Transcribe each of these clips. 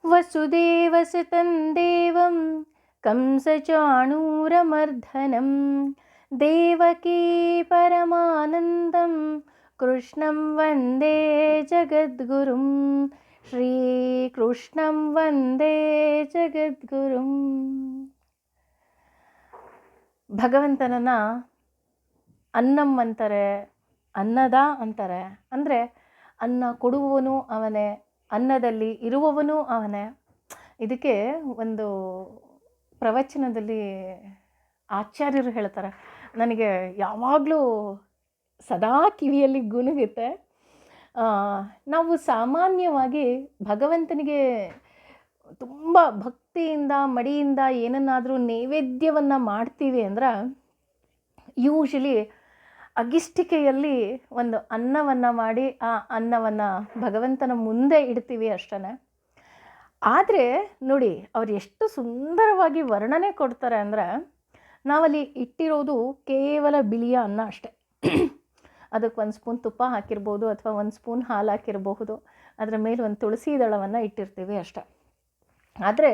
ವಸುದೇವಸುತಂ ದೇವಂ ಕಂಸಚಾಣೂರಮರ್ಧನಂ ದೇವಕೀ ಪರಮಾನಂದಂ ಕೃಷ್ಣಂ ವಂದೇ ಜಗದ್ಗುರುಂ ಶ್ರೀಕೃಷ್ಣಂ ವಂದೇ ಜಗದ್ಗುರುಂ. ಭಗವಂತನನ್ನು ಅನ್ನಂ ಅಂತಾರೆ, ಅನ್ನದ ಅಂತಾರೆ. ಅಂದರೆ ಅನ್ನ ಕೊಡುವವನು ಅವನೇ, ಅನ್ನದಲ್ಲಿ ಇರುವವನು ಅವನೇ. ಇದಕ್ಕೆ ಒಂದು ಪ್ರವಚನದಲ್ಲಿ ಆಚಾರ್ಯರು ಹೇಳ್ತಾರೆ, ನನಗೆ ಯಾವಾಗಲೂ ಸದಾ ಕಿವಿಯಲ್ಲಿ ಗುನುಗುತ್ತೆ. ನಾವು ಸಾಮಾನ್ಯವಾಗಿ ಭಗವಂತನಿಗೆ ತುಂಬ ಭಕ್ತಿಯಿಂದ ಮಡಿಯಿಂದ ಏನನ್ನಾದರೂ ನೈವೇದ್ಯವನ್ನು ಮಾಡ್ತೀವಿ ಅಂದ್ರೆ ಯೂಶಲಿ ಅಗಿಷ್ಟಿಕೆಯಲ್ಲಿ ಒಂದು ಅನ್ನವನ್ನು ಮಾಡಿ ಆ ಅನ್ನವನ್ನು ಭಗವಂತನ ಮುಂದೆ ಇಡ್ತೀವಿ ಅಷ್ಟೇ. ಆದರೆ ನೋಡಿ, ಅವ್ರು ಎಷ್ಟು ಸುಂದರವಾಗಿ ವರ್ಣನೆ ಕೊಡ್ತಾರೆ ಅಂದರೆ, ನಾವಲ್ಲಿ ಇಟ್ಟಿರೋದು ಕೇವಲ ಬಿಳಿಯ ಅನ್ನ ಅಷ್ಟೆ. ಅದಕ್ಕೆ ಒಂದು ಸ್ಪೂನ್ ತುಪ್ಪ ಹಾಕಿರ್ಬೋದು ಅಥವಾ ಒಂದು ಸ್ಪೂನ್ ಹಾಲು ಹಾಕಿರಬಹುದು. ಅದರ ಮೇಲೆ ಒಂದು ತುಳಸಿ ದಳವನ್ನು ಇಟ್ಟಿರ್ತೀವಿ ಅಷ್ಟೆ. ಆದರೆ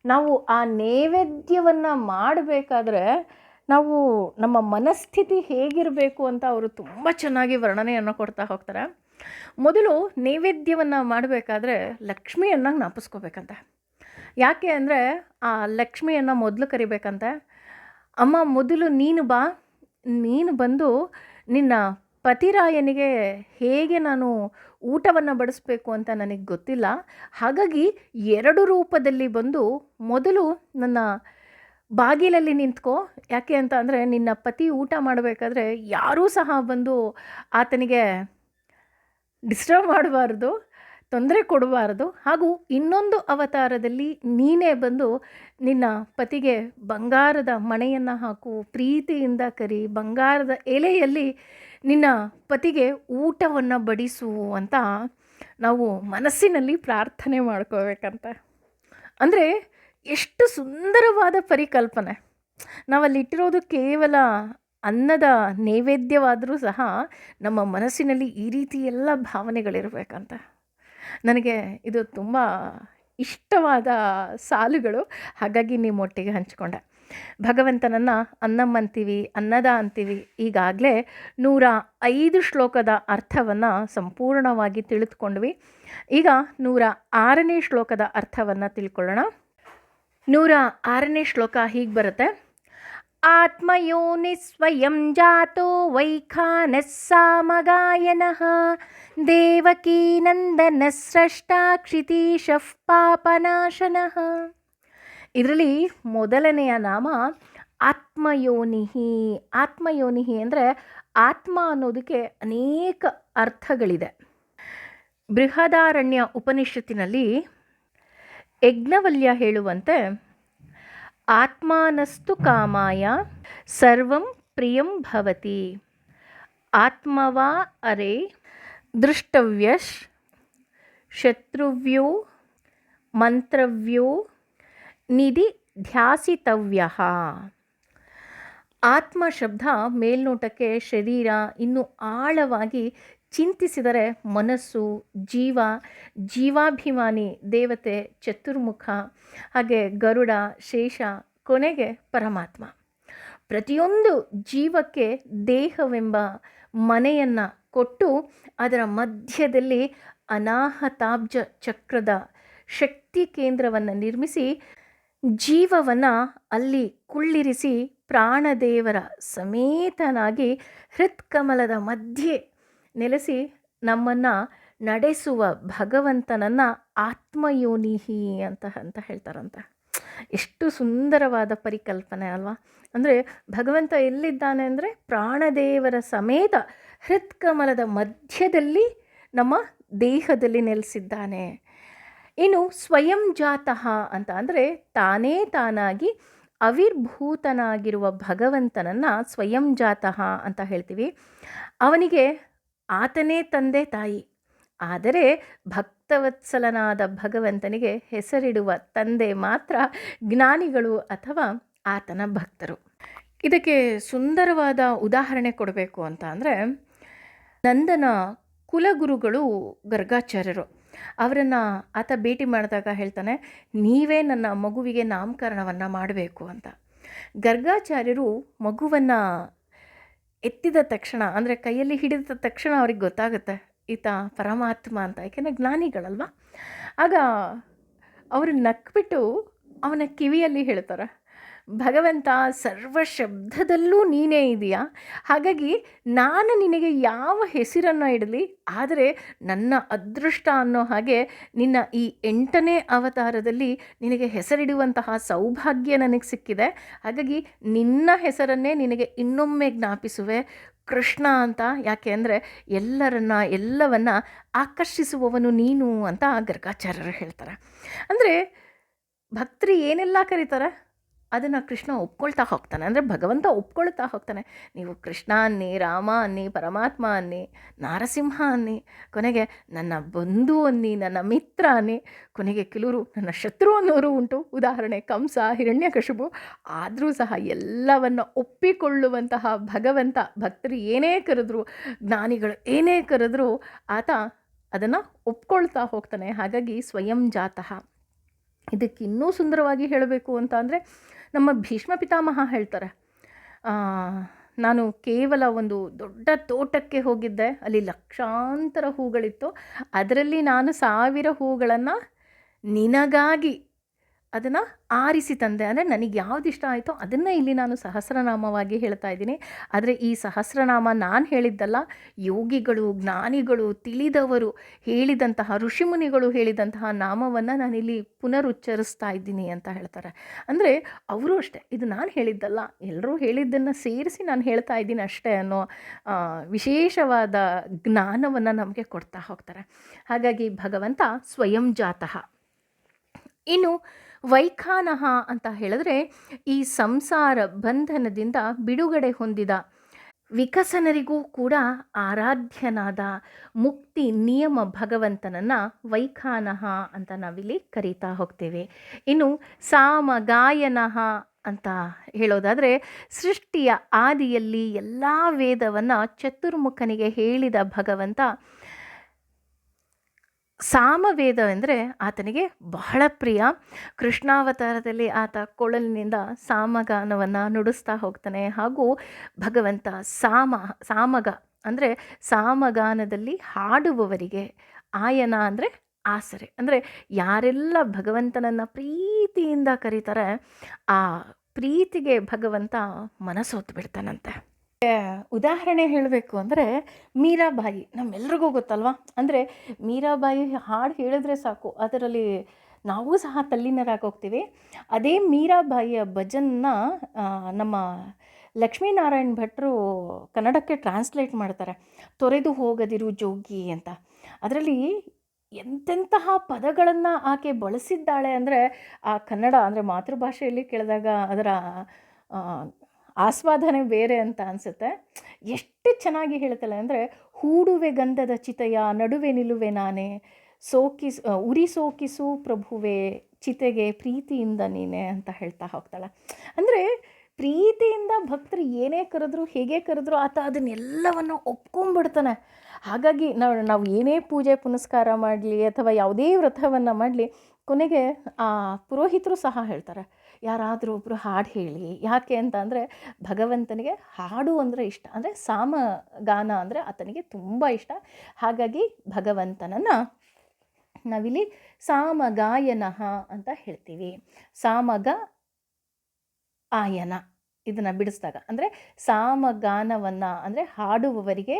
ನಾವು ಆ ನೈವೇದ್ಯವನ್ನು ಮಾಡಬೇಕಾದ್ರೆ ನಾವು ನಮ್ಮ ಮನಸ್ಥಿತಿ ಹೇಗಿರಬೇಕು ಅಂತ ಅವರು ತುಂಬ ಚೆನ್ನಾಗಿ ವರ್ಣನೆಯನ್ನು ಕೊಡ್ತಾ ಹೋಗ್ತಾರೆ. ಮೊದಲು ನೈವೇದ್ಯವನ್ನು ಮಾಡಬೇಕಾದ್ರೆ ಲಕ್ಷ್ಮಿಯನ್ನು ಜ್ಞಾಪಿಸ್ಕೋಬೇಕಂತೆ. ಯಾಕೆ ಅಂದರೆ ಆ ಲಕ್ಷ್ಮಿಯನ್ನು ಮೊದಲು ಕರಿಬೇಕಂತೆ. ಅಮ್ಮ, ಮೊದಲು ನೀನು ಬಾ, ನೀನು ಬಂದು ನಿನ್ನ ಪತಿರಾಯನಿಗೆ ಹೇಗೆ ನಾನು ಊಟವನ್ನು ಬಡಿಸ್ಬೇಕು ಅಂತ ನನಗೆ ಗೊತ್ತಿಲ್ಲ. ಹಾಗಾಗಿ 2 ರೂಪದಲ್ಲಿ ಬಂದು ಮೊದಲು ನನ್ನ ಬಾಗಿಲಲ್ಲಿ ನಿಂತ್ಕೋ. ಯಾಕೆ ಅಂತ ಅಂದರೆ ನಿನ್ನ ಪತಿ ಊಟ ಮಾಡಬೇಕಾದ್ರೆ ಯಾರೂ ಸಹ ಬಂದು ಆತನಿಗೆ ಡಿಸ್ಟರ್ಬ್ ಮಾಡಬಾರ್ದು, ತೊಂದರೆ ಕೊಡಬಾರ್ದು. ಹಾಗೂ ಇನ್ನೊಂದು ಅವತಾರದಲ್ಲಿ ನೀನೇ ಬಂದು ನಿನ್ನ ಪತಿಗೆ ಬಂಗಾರದ ಮಣೆಯನ್ನು ಹಾಕು, ಪ್ರೀತಿಯಿಂದ ಕರಿ, ಬಂಗಾರದ ಎಲೆಯಲ್ಲಿ ನಿನ್ನ ಪತಿಗೆ ಊಟವನ್ನು ಬಡಿಸು ಅಂತ ನಾವು ಮನಸ್ಸಿನಲ್ಲಿ ಪ್ರಾರ್ಥನೆ ಮಾಡ್ಕೋಬೇಕಂತ. ಅಂದರೆ ಎಷ್ಟು ಸುಂದರವಾದ ಪರಿಕಲ್ಪನೆ. ನಾವಲ್ಲಿಟ್ಟಿರೋದು ಕೇವಲ ಅನ್ನದ ನೈವೇದ್ಯವಾದರೂ ಸಹ ನಮ್ಮ ಮನಸ್ಸಿನಲ್ಲಿ ಈ ರೀತಿ ಎಲ್ಲ ಭಾವನೆಗಳಿರಬೇಕಂತ. ನನಗೆ ಇದು ತುಂಬ ಇಷ್ಟವಾದ ಸಾಲುಗಳು, ಹಾಗಾಗಿ ನಿಮ್ಮೊಟ್ಟಿಗೆ ಹಂಚಿಕೊಂಡೆ. ಭಗವಂತನನ್ನು ಅನ್ನಂ ಅಂತೀವಿ, ಅನ್ನದ ಅಂತೀವಿ. ಈಗಾಗಲೇ 105 ಶ್ಲೋಕದ ಅರ್ಥವನ್ನು ಸಂಪೂರ್ಣವಾಗಿ ತಿಳಿದುಕೊಂಡ್ವಿ. ಈಗ 106ನೇ ಶ್ಲೋಕದ ಅರ್ಥವನ್ನು ತಿಳ್ಕೊಳ್ಳೋಣ. 106ನೇ ಶ್ಲೋಕ ಹೀಗೆ ಬರುತ್ತೆ. ಆತ್ಮಯೋನಿ ಸ್ವಯಂ ಜಾತೋ ವೈಖಾನಃ ಸಾಮಗಾಯನಃ ದೇವಕೀ ನಂದನ ಸ್ರಷ್ಟ ಕ್ಷಿತೀಶಃ ಪಾಪನಾಶನಃ. ಇದರಲ್ಲಿ ಮೊದಲನೆಯ ನಾಮ ಆತ್ಮಯೋನಿಹಿ. ಆತ್ಮಯೋನಿಹಿ ಅಂದರೆ ಆತ್ಮ ಅನ್ನೋದಕ್ಕೆ ಅನೇಕ ಅರ್ಥಗಳಿದೆ. ಬೃಹದಾರಣ್ಯ ಉಪನಿಷತ್ತಿನಲ್ಲಿ ಯಜ್ಞವಲ್ಯ ಹೇಳುವಂತೆ ಆತ್ಮಾನಸ್ತು ಕಾಮಾಯ ಸರ್ವಂ ಪ್ರಿಯಂ ಭವತಿ ಆತ್ಮವಾ ಅರೆ ದೃಷ್ಟವ್ಯಶ್ ಶತ್ರುವ್ಯೋ ಮಂತ್ರವ್ಯೋ ನಿಧಿ ಧ್ಯಾಸಿತವ್ಯ. ಆತ್ಮ ಶಬ್ದ ಮೇಲ್ನೋಟಕ್ಕೆ ಶರೀರ, ಇನ್ನು ಆಳವಾಗಿ ಚಿಂತಿಸಿದರೆ ಮನಸ್ಸು, ಜೀವ, ಜೀವಾಭಿಮಾನಿ ದೇವತೆ, ಚತುರ್ಮುಖ, ಹಾಗೆ ಗರುಡ, ಶೇಷ, ಕೊನೆಗೆ ಪರಮಾತ್ಮ. ಪ್ರತಿಯೊಂದು ಜೀವಕ್ಕೆ ದೇಹವೆಂಬ ಮನೆಯನ್ನು ಕೊಟ್ಟು ಅದರ ಮಧ್ಯದಲ್ಲಿ ಅನಾಹತಾಬ್ಜ ಚಕ್ರದ ಶಕ್ತಿ ಕೇಂದ್ರವನ್ನು ನಿರ್ಮಿಸಿ ಜೀವವನ್ನು ಅಲ್ಲಿ ಕುಳ್ಳಿರಿಸಿ ಪ್ರಾಣದೇವರ ಸಮೇತನಾಗಿ ಹೃತ್ಕಮಲದ ಮಧ್ಯೆ ನೆಲೆಸಿ ನಮ್ಮನ್ನು ನಡೆಸುವ ಭಗವಂತನನ್ನು ಆತ್ಮಯೋನಿಹಿ ಅಂತ ಹೇಳ್ತಾರಂತೆ. ಎಷ್ಟು ಸುಂದರವಾದ ಪರಿಕಲ್ಪನೆ ಅಲ್ವಾ? ಅಂದರೆ ಭಗವಂತ ಎಲ್ಲಿದ್ದಾನೆ ಅಂದರೆ ಪ್ರಾಣದೇವರ ಸಮೇತ ಹೃತ್ಕಮಲದ ಮಧ್ಯದಲ್ಲಿ ನಮ್ಮ ದೇಹದಲ್ಲಿ ನೆಲೆಸಿದ್ದಾನೆ. ಇನ್ನು ಸ್ವಯಂ ಜಾತಃ ಅಂತ ಅಂದರೆ ತಾನೇ ತಾನಾಗಿ ಅವಿರ್ಭೂತನಾಗಿರುವ ಭಗವಂತನನ್ನು ಸ್ವಯಂ ಜಾತಃ ಅಂತ ಹೇಳ್ತೀವಿ. ಅವನಿಗೆ ಆತನೇ ತಂದೆ ತಾಯಿ. ಆದರೆ ಭಕ್ತವತ್ಸಲನಾದ ಭಗವಂತನಿಗೆ ಹೆಸರಿಡುವ ತಂದೆ ಮಾತ್ರ ಜ್ಞಾನಿಗಳು ಅಥವಾ ಆತನ ಭಕ್ತರು. ಇದಕ್ಕೆ ಸುಂದರವಾದ ಉದಾಹರಣೆ ಕೊಡಬೇಕು ಅಂತ ಅಂದರೆ, ನಂದನ ಕುಲಗುರುಗಳು ಗರ್ಗಾಚಾರ್ಯರು. ಅವರನ್ನು ಆತ ಭೇಟಿ ಮಾಡಿದಾಗ ಹೇಳ್ತಾನೆ, ನೀವೇ ನನ್ನ ಮಗುವಿಗೆ ನಾಮಕರಣವನ್ನು ಮಾಡಬೇಕು ಅಂತ. ಗರ್ಗಾಚಾರ್ಯರು ಮಗುವನ್ನು ಎತ್ತಿದ ತಕ್ಷಣ, ಅಂದರೆ ಕೈಯಲ್ಲಿ ಹಿಡಿದ ತಕ್ಷಣ ಅವ್ರಿಗೆ ಗೊತ್ತಾಗುತ್ತೆ ಈತ ಪರಮಾತ್ಮ ಅಂತ, ಯಾಕೆಂದರೆ ಜ್ಞಾನಿಗಳಲ್ವ. ಆಗ ಅವರು ನಕ್ಬಿಟ್ಟು ಅವನ ಕಿವಿಯಲ್ಲಿ ಹೇಳ್ತಾರೆ, ಭಗವಂತ ಸರ್ವ ಶಬ್ದದಲ್ಲೂ ನೀನೇ ಇದೆಯಾ, ಹಾಗಾಗಿ ನಾನು ನಿನಗೆ ಯಾವ ಹೆಸರನ್ನು ಇಡಲಿ, ಆದರೆ ನನ್ನ ಅದೃಷ್ಟ ಅನ್ನೋ ಹಾಗೆ ನಿನ್ನ ಈ 8ನೇ ಅವತಾರದಲ್ಲಿ ನಿನಗೆ ಹೆಸರಿಡುವಂತಹ ಸೌಭಾಗ್ಯ ನನಗೆ ಸಿಕ್ಕಿದೆ. ಹಾಗಾಗಿ ನಿನ್ನ ಹೆಸರನ್ನೇ ನಿನಗೆ ಇನ್ನೊಮ್ಮೆ ಜ್ಞಾಪಿಸುವೆ, ಕೃಷ್ಣ ಅಂತ. ಯಾಕೆ ಅಂದರೆ ಎಲ್ಲವನ್ನ ಆಕರ್ಷಿಸುವವನು ನೀನು ಅಂತ ಗರ್ಗಾಚಾರ್ಯರು ಹೇಳ್ತಾರೆ. ಅಂದರೆ ಭಕ್ತರು ಏನೆಲ್ಲ ಕರೀತಾರೆ ಅದನ್ನು ಕೃಷ್ಣ ಒಪ್ಕೊಳ್ತಾ ಹೋಗ್ತಾನೆ. ಅಂದರೆ ಭಗವಂತ ಒಪ್ಕೊಳ್ತಾ ಹೋಗ್ತಾನೆ. ನೀವು ಕೃಷ್ಣ ಅನ್ನಿ, ರಾಮ ಅನ್ನಿ, ಪರಮಾತ್ಮ ಅನ್ನಿ, ನಾರಸಿಂಹ ಅನ್ನಿ, ಕೊನೆಗೆ ನನ್ನ ಬಂಧು ಅನ್ನಿ, ನನ್ನ ಮಿತ್ರ ಅನ್ನಿ, ಕೊನೆಗೆ ಕೆಲವರು ನನ್ನ ಶತ್ರು ಅನ್ನೋರು ಉಂಟು. ಉದಾಹರಣೆ ಕಂಸ, ಹಿರಣ್ಯಕಶಿಪು. ಆದರೂ ಸಹ ಎಲ್ಲವನ್ನು ಒಪ್ಪಿಕೊಳ್ಳುವಂತಹ ಭಗವಂತ ಭಕ್ತರು ಏನೇ ಕರೆದ್ರು, ಜ್ಞಾನಿಗಳು ಏನೇ ಕರೆದ್ರು ಆತ ಅದನ್ನು ಒಪ್ಕೊಳ್ತಾ ಹೋಗ್ತಾನೆ. ಹಾಗಾಗಿ ಸ್ವಯಂ ಜಾತಃ. ಇದಕ್ಕೆ ಇನ್ನೂ ಸುಂದರವಾಗಿ ಹೇಳಬೇಕು ಅಂತ ಅಂದರೆ ನಮ್ಮ ಭೀಷ್ಮ ಪಿತಾಮಹ ಹೇಳ್ತಾರೆ, ನಾನು ಕೇವಲ ಒಂದು ದೊಡ್ಡ ತೋಟಕ್ಕೆ ಹೋಗಿದ್ದೆ, ಅಲ್ಲಿ ಲಕ್ಷಾಂತರ ಹೂಗಳಿತ್ತು, ಅದರಲ್ಲಿ ನಾನು 1000 ಹೂಗಳನ್ನು ನಿನಗಾಗಿ ಅದನ್ನು ಆರಿಸಿ ತಂದೆ. ಅಂದರೆ ನನಗೆ ಯಾವ್ದು ಇಷ್ಟ ಆಯಿತೋ ಅದನ್ನು ಇಲ್ಲಿ ನಾನು ಸಹಸ್ರನಾಮವಾಗಿ ಹೇಳ್ತಾ ಇದ್ದೀನಿ. ಆದರೆ ಈ ಸಹಸ್ರನಾಮ ನಾನು ಹೇಳಿದ್ದಲ್ಲ, ಯೋಗಿಗಳು, ಜ್ಞಾನಿಗಳು, ತಿಳಿದವರು ಹೇಳಿದಂತಹ, ಋಷಿಮುನಿಗಳು ಹೇಳಿದಂತಹ ನಾಮವನ್ನು ನಾನಿಲ್ಲಿ ಪುನರುಚ್ಚರಿಸ್ತಾ ಇದ್ದೀನಿ ಅಂತ ಹೇಳ್ತಾರೆ. ಅಂದರೆ ಅವರು ಅಷ್ಟೇ, ಇದು ನಾನು ಹೇಳಿದ್ದಲ್ಲ, ಎಲ್ಲರೂ ಹೇಳಿದ್ದನ್ನು ಸೇರಿಸಿ ನಾನು ಹೇಳ್ತಾ ಇದ್ದೀನಿ ಅಷ್ಟೇ ಅನ್ನೋ ವಿಶೇಷವಾದ ಜ್ಞಾನವನ್ನು ನಮಗೆ ಕೊಡ್ತಾ ಹೋಗ್ತಾರೆ. ಹಾಗಾಗಿ ಭಗವಂತ ಸ್ವಯಂ ಜಾತಃ. ಇನ್ನು ವೈಖಾನಹ ಅಂತ ಹೇಳಿದ್ರೆ ಈ ಸಂಸಾರ ಬಂಧನದಿಂದ ಬಿಡುಗಡೆ ಹೊಂದಿದ ವಿಕಸನರಿಗೂ ಕೂಡ ಆರಾಧ್ಯನಾದ ಮುಕ್ತಿ ನಿಯಮ ಭಗವಂತನನ್ನು ವೈಖಾನಹ ಅಂತ ನಾವಿಲ್ಲಿ ಕರೀತಾ ಹೋಗ್ತೇವೆ. ಇನ್ನು ಸಾಮಗಾಯನಃ ಅಂತ ಹೇಳೋದಾದರೆ ಸೃಷ್ಟಿಯ ಆದಿಯಲ್ಲಿ ಎಲ್ಲ ವೇದವನ್ನು ಚತುರ್ಮುಖನಿಗೆ ಹೇಳಿದ ಭಗವಂತ. ಸಾಮವೇದವೆಂದರೆ ಆತನಿಗೆ ಬಹಳ ಪ್ರಿಯ. ಕೃಷ್ಣಾವತಾರದಲ್ಲಿ ಆತ ಕೊಳಲಿನಿಂದ ಸಾಮಗಾನವನ್ನು ನುಡಿಸ್ತಾ ಹೋಗ್ತಾನೆ. ಹಾಗೂ ಭಗವಂತ ಸಾಮಗ ಅಂದರೆ ಸಾಮಗಾನದಲ್ಲಿ ಹಾಡುವವರಿಗೆ, ಆಯನ ಅಂದರೆ ಆಸರೆ, ಅಂದರೆ ಯಾರೆಲ್ಲ ಭಗವಂತನನ್ನು ಪ್ರೀತಿಯಿಂದ ಕರೀತಾರೆ ಆ ಪ್ರೀತಿಗೆ ಭಗವಂತ ಮನಸೋತು ಬಿಡ್ತಾನಂತೆ. ಉದಾಹರಣೆ ಹೇಳಬೇಕು ಅಂದರೆ ಮೀರಾಬಾಯಿ ನಮ್ಮೆಲ್ರಿಗೂ ಗೊತ್ತಲ್ವ. ಅಂದರೆ ಮೀರಾಬಾಯಿ ಹಾಡು ಹೇಳಿದ್ರೆ ಸಾಕು, ಅದರಲ್ಲಿ ನಾವು ಸಹ ತಲ್ಲೀನರಾಗೋಗ್ತೀವಿ. ಅದೇ ಮೀರಾಬಾಯಿಯ ಭಜನ್ನ ನಮ್ಮ ಲಕ್ಷ್ಮೀನಾರಾಯಣ ಭಟ್ರು ಕನ್ನಡಕ್ಕೆ ಟ್ರಾನ್ಸ್ಲೇಟ್ ಮಾಡ್ತಾರೆ, ತೊರೆದು ಹೋಗದಿರು ಜೋಗಿ ಅಂತ. ಅದರಲ್ಲಿ ಎಂತೆಂತಹ ಪದಗಳನ್ನು ಆಕೆ ಬಳಸಿದ್ದಾಳೆ ಅಂದರೆ ಆ ಕನ್ನಡ ಅಂದರೆ ಮಾತೃಭಾಷೆಯಲ್ಲಿ ಕೇಳಿದಾಗ ಅದರ ಆಸ್ವಾದನೆ ಬೇರೆ ಅಂತ ಅನಿಸುತ್ತೆ. ಎಷ್ಟು ಚೆನ್ನಾಗಿ ಹೇಳ್ತಾಳೆ ಅಂದರೆ, ಹೂಡುವೆ ಗಂಧದ ಚಿತೆಯ ನಡುವೆ ನಿಲುವೆ ನಾನೇ, ಉರಿ ಸೋಕಿಸು ಪ್ರಭುವೆ ಚಿತೆಗೆ ಪ್ರೀತಿಯಿಂದ ನೀನೆ ಅಂತ ಹೇಳ್ತಾ ಹೋಗ್ತಾಳೆ. ಅಂದರೆ ಪ್ರೀತಿಯಿಂದ ಭಕ್ತರು ಏನೇ ಕರೆದ್ರು, ಹೇಗೆ ಕರೆದ್ರು ಆತ ಅದನ್ನೆಲ್ಲವನ್ನು ಒಪ್ಕೊಂಡ್ಬಿಡ್ತಾನೆ. ಹಾಗಾಗಿ ನಾವು ಏನೇ ಪೂಜೆ ಪುನಸ್ಕಾರ ಮಾಡಲಿ ಅಥವಾ ಯಾವುದೇ ವ್ರತವನ್ನು ಮಾಡಲಿ, ಕೊನೆಗೆ ಆ ಪುರೋಹಿತರು ಸಹ ಹೇಳ್ತಾರೆ, ಯಾರಾದರೂ ಒಬ್ಬರು ಹಾಡು ಹೇಳಿ. ಯಾಕೆ ಅಂತ ಅಂದರೆ ಭಗವಂತನಿಗೆ ಹಾಡು ಅಂದರೆ ಇಷ್ಟ, ಅಂದರೆ ಸಾಮಗಾನ ಅಂದರೆ ಆತನಿಗೆ ತುಂಬ ಇಷ್ಟ. ಹಾಗಾಗಿ ಭಗವಂತನನ್ನು ನಾವಿಲ್ಲಿ ಸಾಮಗಾಯನಃ ಅಂತ ಹೇಳ್ತೀವಿ. ಸಾಮಗ ಆಯನ ಇದನ್ನು ಬಿಡಿಸಿದಾಗ ಅಂದರೆ ಸಾಮಗಾನವನ್ನು ಅಂದರೆ ಹಾಡುವವರಿಗೆ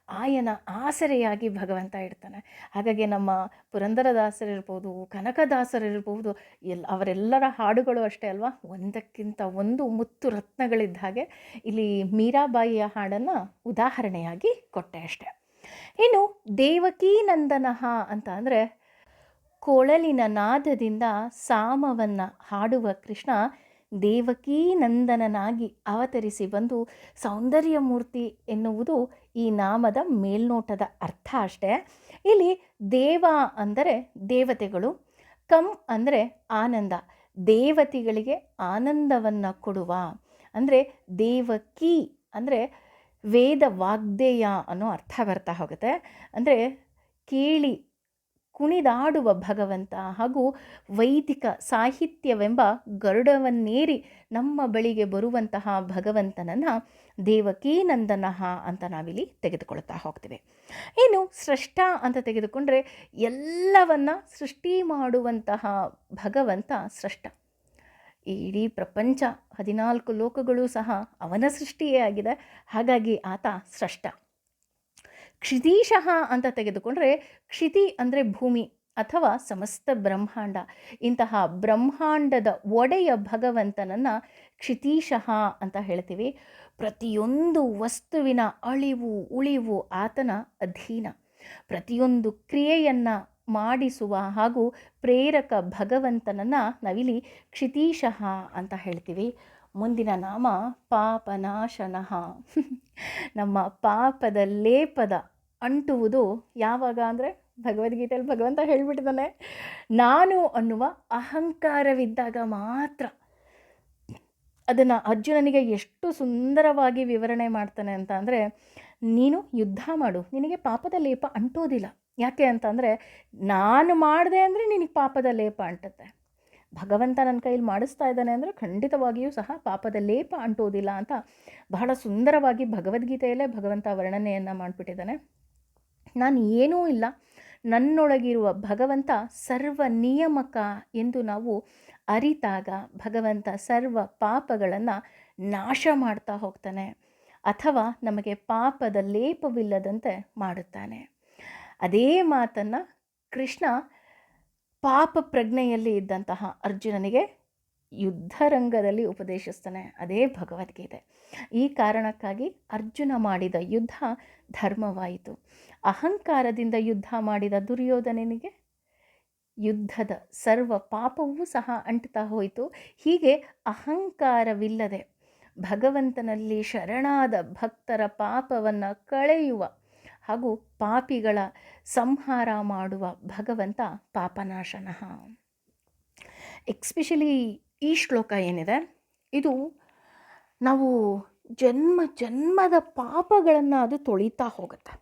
ಆಯನ ಆಸರೆಯಾಗಿ ಭಗವಂತ ಇಡ್ತಾನೆ. ಹಾಗಾಗಿ ನಮ್ಮ ಪುರಂದರದಾಸರಿರ್ಬೋದು, ಕನಕದಾಸರಿರ್ಬೋದು, ಅವರೆಲ್ಲರ ಹಾಡುಗಳು ಅಷ್ಟೇ ಅಲ್ವಾ, ಒಂದಕ್ಕಿಂತ ಒಂದು ಮುತ್ತು ರತ್ನಗಳಿದ್ದ ಹಾಗೆ. ಇಲ್ಲಿ ಮೀರಾಬಾಯಿಯ ಹಾಡನ್ನು ಉದಾಹರಣೆಯಾಗಿ ಕೊಟ್ಟೆ ಅಷ್ಟೆ. ಇನ್ನು ದೇವಕೀ ನಂದನಃ ಅಂತ ಅಂದರೆ ಕೊಳಲಿನ ನಾದದಿಂದ ಸಾಮವನ್ನು ಹಾಡುವ ಕೃಷ್ಣ ದೇವಕೀ ನಂದನನಾಗಿ ಅವತರಿಸಿ ಬಂದು ಸೌಂದರ್ಯ ಮೂರ್ತಿ ಎನ್ನುವುದು ಈ ನಾಮದ ಮೇಲ್ನೋಟದ ಅರ್ಥ ಅಷ್ಟೇ. ಇಲ್ಲಿ ದೇವ ಅಂದರೆ ದೇವತೆಗಳು, ಕಂ ಅಂದರೆ ಆನಂದ, ದೇವತೆಗಳಿಗೆ ಆನಂದವನ್ನು ಕೊಡುವ. ಅಂದರೆ ದೇವಕಿ ಅಂದರೆ ವೇದ ವಾಗ್ದೇಯ ಅನ್ನೋ ಅರ್ಥ ಬರ್ತಾ ಹೋಗುತ್ತೆ. ಅಂದರೆ ಕೇಳಿ ಕುಣಿದಾಡುವ ಭಗವಂತ ಹಾಗೂ ವೈದಿಕ ಸಾಹಿತ್ಯವೆಂಬ ಗರುಡವನ್ನೇರಿ ನಮ್ಮ ಬಳಿಗೆ ಬರುವಂತಹ ಭಗವಂತನನ್ನು ದೇವಕೀ ನಂದನಃ ಅಂತ ನಾವಿಲ್ಲಿ ತೆಗೆದುಕೊಳ್ತಾ ಹೋಗ್ತೀವಿ. ಇನ್ನು ಸ್ರಷ್ಟ ಅಂತ ತೆಗೆದುಕೊಂಡ್ರೆ ಎಲ್ಲವನ್ನ ಸೃಷ್ಟಿ ಮಾಡುವಂತಹ ಭಗವಂತ ಸ್ರಷ್ಟ. ಈ ಇಡೀ ಪ್ರಪಂಚ 14 ಲೋಕಗಳು ಸಹ ಅವನ ಸೃಷ್ಟಿಯೇ ಆಗಿದೆ. ಹಾಗಾಗಿ ಆತ ಸ್ರಷ್ಟ. ಕ್ಷಿತೀಶಃ ಅಂತ ತೆಗೆದುಕೊಂಡ್ರೆ ಕ್ಷಿತಿ ಅಂದರೆ ಭೂಮಿ ಅಥವಾ ಸಮಸ್ತ ಬ್ರಹ್ಮಾಂಡ. ಇಂತಹ ಬ್ರಹ್ಮಾಂಡದ ಒಡೆಯ ಭಗವಂತನನ್ನು ಕ್ಷಿತೀಶಃ ಅಂತ ಹೇಳ್ತೀವಿ. ಪ್ರತಿಯೊಂದು ವಸ್ತುವಿನ ಅಳಿವು ಉಳಿವು ಆತನ ಅಧೀನ. ಪ್ರತಿಯೊಂದು ಕ್ರಿಯೆಯನ್ನು ಮಾಡಿಸುವ ಹಾಗೂ ಪ್ರೇರಕ ಭಗವಂತನನ್ನು ನಾವಿಲ್ಲಿ ಕ್ಷಿತೀಶಃ ಅಂತ ಹೇಳ್ತೀವಿ. ಮುಂದಿನ ನಾಮ ಪಾಪನಾಶನಃ. ನಮ್ಮ ಪಾಪದ ಲೇಪದ ಅಂಟುವುದು ಯಾವಾಗ ಅಂದರೆ ಭಗವದ್ಗೀತೆಯಲ್ಲಿ ಭಗವಂತ ಹೇಳಿಬಿಟ್ಟಿದ್ದಾನೆ, ನಾನು ಅನ್ನುವ ಅಹಂಕಾರವಿದ್ದಾಗ ಮಾತ್ರ. ಅದನ್ನು ಅರ್ಜುನನಿಗೆ ಎಷ್ಟು ಸುಂದರವಾಗಿ ವಿವರಣೆ ಮಾಡ್ತಾನೆ ಅಂತ ಅಂದರೆ, ನೀನು ಯುದ್ಧ ಮಾಡು, ನಿನಗೆ ಪಾಪದ ಲೇಪ ಅಂಟೋದಿಲ್ಲ. ಯಾಕೆ ಅಂತಂದರೆ ನಾನು ಮಾಡಿದೆ ಅಂದರೆ ನಿನಗೆ ಪಾಪದ ಲೇಪ ಅಂಟುತ್ತೆ. ಭಗವಂತ ನನ್ನ ಕೈಯಲ್ಲಿ ಮಾಡಿಸ್ತಾ ಇದ್ದಾನೆ ಅಂದರೆ ಖಂಡಿತವಾಗಿಯೂ ಸಹ ಪಾಪದ ಲೇಪ ಅಂಟೋದಿಲ್ಲ ಅಂತ ಬಹಳ ಸುಂದರವಾಗಿ ಭಗವದ್ಗೀತೆಯಲ್ಲೇ ಭಗವಂತ ವರ್ಣನೆಯನ್ನು ಮಾಡಿಬಿಟ್ಟಿದ್ದಾನೆ. ನಾನು ಏನೂ ಇಲ್ಲ, ನನ್ನೊಳಗಿರುವ ಭಗವಂತ ಸರ್ವ ನಿಯಮಕ ಎಂದು ನಾವು ಅರಿತಾಗ ಭಗವಂತ ಸರ್ವ ಪಾಪಗಳನ್ನು ನಾಶ ಮಾಡ್ತಾ ಹೋಗ್ತಾನೆ, ಅಥವಾ ನಮಗೆ ಪಾಪದ ಲೇಪವಿಲ್ಲದಂತೆ ಮಾಡುತ್ತಾನೆ. ಅದೇ ಮಾತನ್ನು ಕೃಷ್ಣ ಪಾಪ ಪ್ರಜ್ಞೆಯಲ್ಲಿ ಇದ್ದಂತಹ ಅರ್ಜುನನಿಗೆ ಯುದ್ಧರಂಗದಲ್ಲಿ ಉಪದೇಶಿಸ್ತಾನೆ. ಅದೇ ಭಗವದ್ಗೀತೆ. ಈ ಕಾರಣಕ್ಕಾಗಿ ಅರ್ಜುನ ಮಾಡಿದ ಯುದ್ಧ ಧರ್ಮವಾಯಿತು. ಅಹಂಕಾರದಿಂದ ಯುದ್ಧ ಮಾಡಿದ ದುರ್ಯೋಧನನಿಗೆ ಯುದ್ಧದ ಸರ್ವ ಪಾಪವೂ ಸಹ ಅಂಟುತ್ತಾ ಹೋಯಿತು. ಹೀಗೆ ಅಹಂಕಾರವಿಲ್ಲದೆ ಭಗವಂತನಲ್ಲಿ ಶರಣಾದ ಭಕ್ತರ ಪಾಪವನ್ನು ಕಳೆಯುವ ಹಾಗೂ ಪಾಪಿಗಳ ಸಂಹಾರ ಮಾಡುವ ಭಗವಂತ ಪಾಪನಾಶನಃ. ಎಕ್ಸ್ಪೆಷಲಿ ಈ ಶ್ಲೋಕ ಏನಿದೆ, ಇದು ನಾವು ಜನ್ಮ ಜನ್ಮದ ಪಾಪಗಳನ್ನು ಅದು ತೊಳಿತಾ ಹೋಗುತ್ತೆ.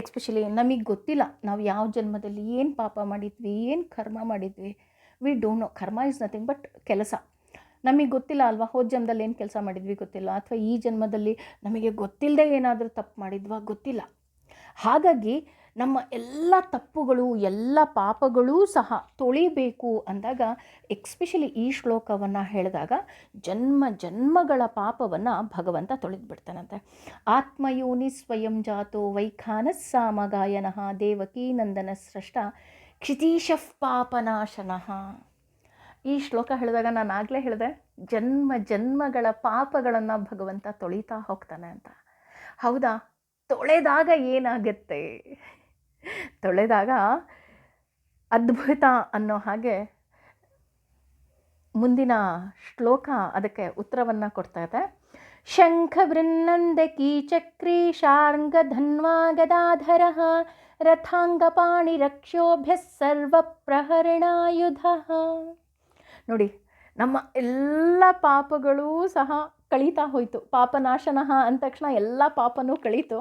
ಎಕ್ಸ್ಪೆಷಲಿ ನಮಗೆ ಗೊತ್ತಿಲ್ಲ ನಾವು ಯಾವ ಜನ್ಮದಲ್ಲಿ ಏನು ಪಾಪ ಮಾಡಿದ್ವಿ, ಏನು ಕರ್ಮ ಮಾಡಿದ್ವಿ. We don't know. ಕರ್ಮ ಇಸ್ ನಥಿಂಗ್ ಬಟ್ ಕೆಲಸ. ನಮಗೆ ಗೊತ್ತಿಲ್ಲ ಅಲ್ವಾ, ಹೋದ ಜನ್ಮದಲ್ಲಿ ಏನು ಕೆಲಸ ಮಾಡಿದ್ವಿ ಗೊತ್ತಿಲ್ಲ, ಅಥವಾ ಈ ಜನ್ಮದಲ್ಲಿ ನಮಗೆ ಗೊತ್ತಿಲ್ಲದೆ ಏನಾದರೂ ತಪ್ಪು ಮಾಡಿದ್ವಾ ಗೊತ್ತಿಲ್ಲ. ಹಾಗಾಗಿ ನಮ್ಮ ಎಲ್ಲ ತಪ್ಪುಗಳು ಎಲ್ಲ ಪಾಪಗಳೂ ಸಹ ತೊಳಿಬೇಕು ಅಂದಾಗ ಎಕ್ಸ್ಪೆಷಲಿ ಈ ಶ್ಲೋಕವನ್ನು ಹೇಳಿದಾಗ ಜನ್ಮ ಜನ್ಮಗಳ ಪಾಪವನ್ನು ಭಗವಂತ ತೊಳೆದುಬಿಡ್ತಾನಂತೆ. ಆತ್ಮಯೋನಿ ಸ್ವಯಂ ಜಾತೋ ವೈಖಾನಸ್ ಸಾಮಗಾಯನಃ ದೇವಕೀ ನಂದನ ಸ್ರಷ್ಟ ಕ್ಷಿತೀಶಃ ಪಾಪನಾಶನಃ. ಈ ಶ್ಲೋಕ ಹೇಳಿದಾಗ ನಾನು ಆಗಲೇ ಹೇಳಿದೆ, ಜನ್ಮ ಜನ್ಮಗಳ ಪಾಪಗಳನ್ನು ಭಗವಂತ ತೊಳಿತಾ ಹೋಗ್ತಾನೆ ಅಂತ. ಹೌದಾ? ತೊಳೆದಾಗ ಏನಾಗುತ್ತೆ? ತೊಳೆದಾಗ ಅದ್ಭುತ ಅನ್ನೋ ಹಾಗೆ ಮುಂದಿನ ಶ್ಲೋಕ ಅದಕ್ಕೆ ಉತ್ತರವನ್ನು ಕೊಡ್ತಾ ಇದೆ. ಶಂಖ ಬೃನ್ನಂದಕೀ ಚಕ್ರೀ ಶಾರ್ಂಗ ಧನ್ವಾ ಗದಾಧರ ರಥಾಂಗಪಾಣಿ ರಕ್ಷೋಭ್ಯ ಸರ್ವ ಪ್ರಹರಣಾಯುಧ. ನೋಡಿ, ನಮ್ಮ ಎಲ್ಲ ಪಾಪಗಳೂ ಸಹ ಕಳೀತಾ ಹೋಯಿತು. ಪಾಪನಾಶನಃ ಅಂದ ತಕ್ಷಣ ಎಲ್ಲ ಪಾಪನೂ ಕಳೀತು.